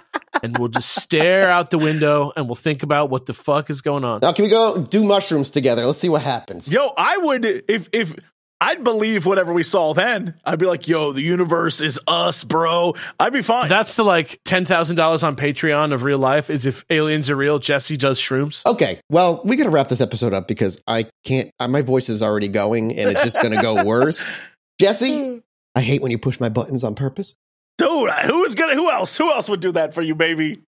and we'll just stare out the window and we'll think about what the fuck is going on. Now can we go do mushrooms together? Let's see what happens. Yo, I would if I'd believe whatever we saw then. I'd be like, yo, the universe is us, bro. I'd be fine. That's the like $10,000 on Patreon of real life is if aliens are real, Jesse does shrooms. Okay, well, we got to wrap this episode up because I can't, my voice is already going and it's just going to go worse. Jesse, I hate when you push my buttons on purpose. Dude, who else would do that for you, baby?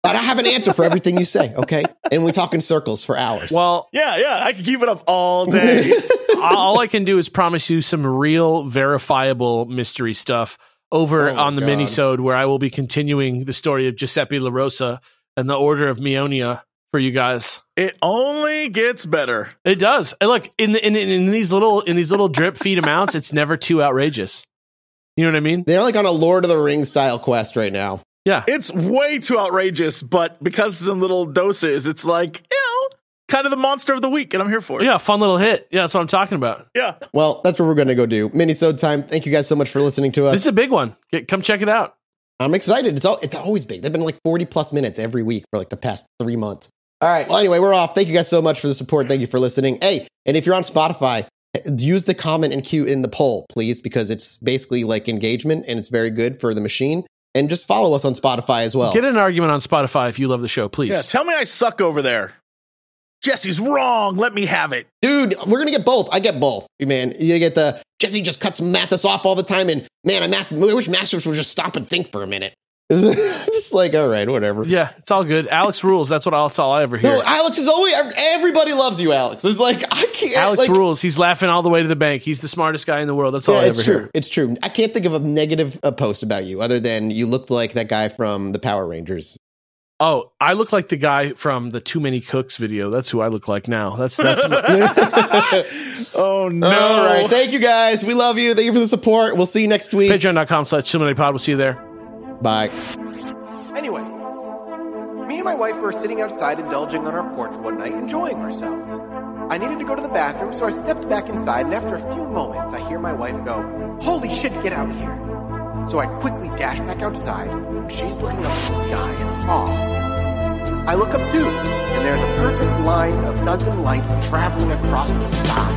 But I have an answer for everything you say, okay? And we talk in circles for hours. Well, Yeah, I can keep it up all day. all I can do is promise you some real verifiable mystery stuff over on the minisode where I will be continuing the story of Giuseppe La Rosa and the Order of Meonia for you guys. It only gets better. It does. And look, in these little drip feed amounts, it's never too outrageous. You know what I mean? They're like on a Lord of the Rings style quest right now. Yeah. It's way too outrageous, but because it's in little doses, it's like, kind of the monster of the week, and I'm here for it. Yeah, fun little hit. Yeah, that's what I'm talking about. Yeah. Well, that's what we're going to go do. Minisode time. Thank you guys so much for listening to us. This is a big one. Come check it out. I'm excited. It's always big. They've been like 40 plus minutes every week for like the past 3 months. All right. Well, anyway, we're off. Thank you guys so much for the support. Thank you for listening. Hey, and if you're on Spotify, use the comment and cue in the poll, please, because it's basically like engagement and it's very good for the machine. And just follow us on Spotify as well. Get in an argument on Spotify if you love the show, please. Yeah, tell me I suck over there. Jesse's wrong. Let me have it. Dude, we're going to get both. I get both. Man, you get the Jesse just cuts Mathis off all the time. And man, I wish Masters would just stop and think for a minute. Just like, all right, whatever. Yeah, it's all good. Alex rules. That's all I ever hear. No, Alex is always, everybody loves you, Alex. It's like, I can't. Alex rules. He's laughing all the way to the bank. He's the smartest guy in the world. That's all I ever hear. It's true. I can't think of a negative post about you other than you looked like that guy from the Power Rangers. Oh, I look like the guy from the Too Many Cooks video. That's who I look like now. That's Oh, no. All right. Thank you, guys. We love you. Thank you for the support. We'll see you next week. Patreon.com/ChilluminatiPod. We'll see you there. Bye. Anyway, me and my wife were sitting outside indulging on our porch one night, enjoying ourselves. I needed to go to the bathroom, so I stepped back inside, and after a few moments, I hear my wife go, "Holy shit, get out of here." So I quickly dash back outside, and she's looking up at the sky in awe. I look up too, and there's a perfect line of dozen lights traveling across the sky.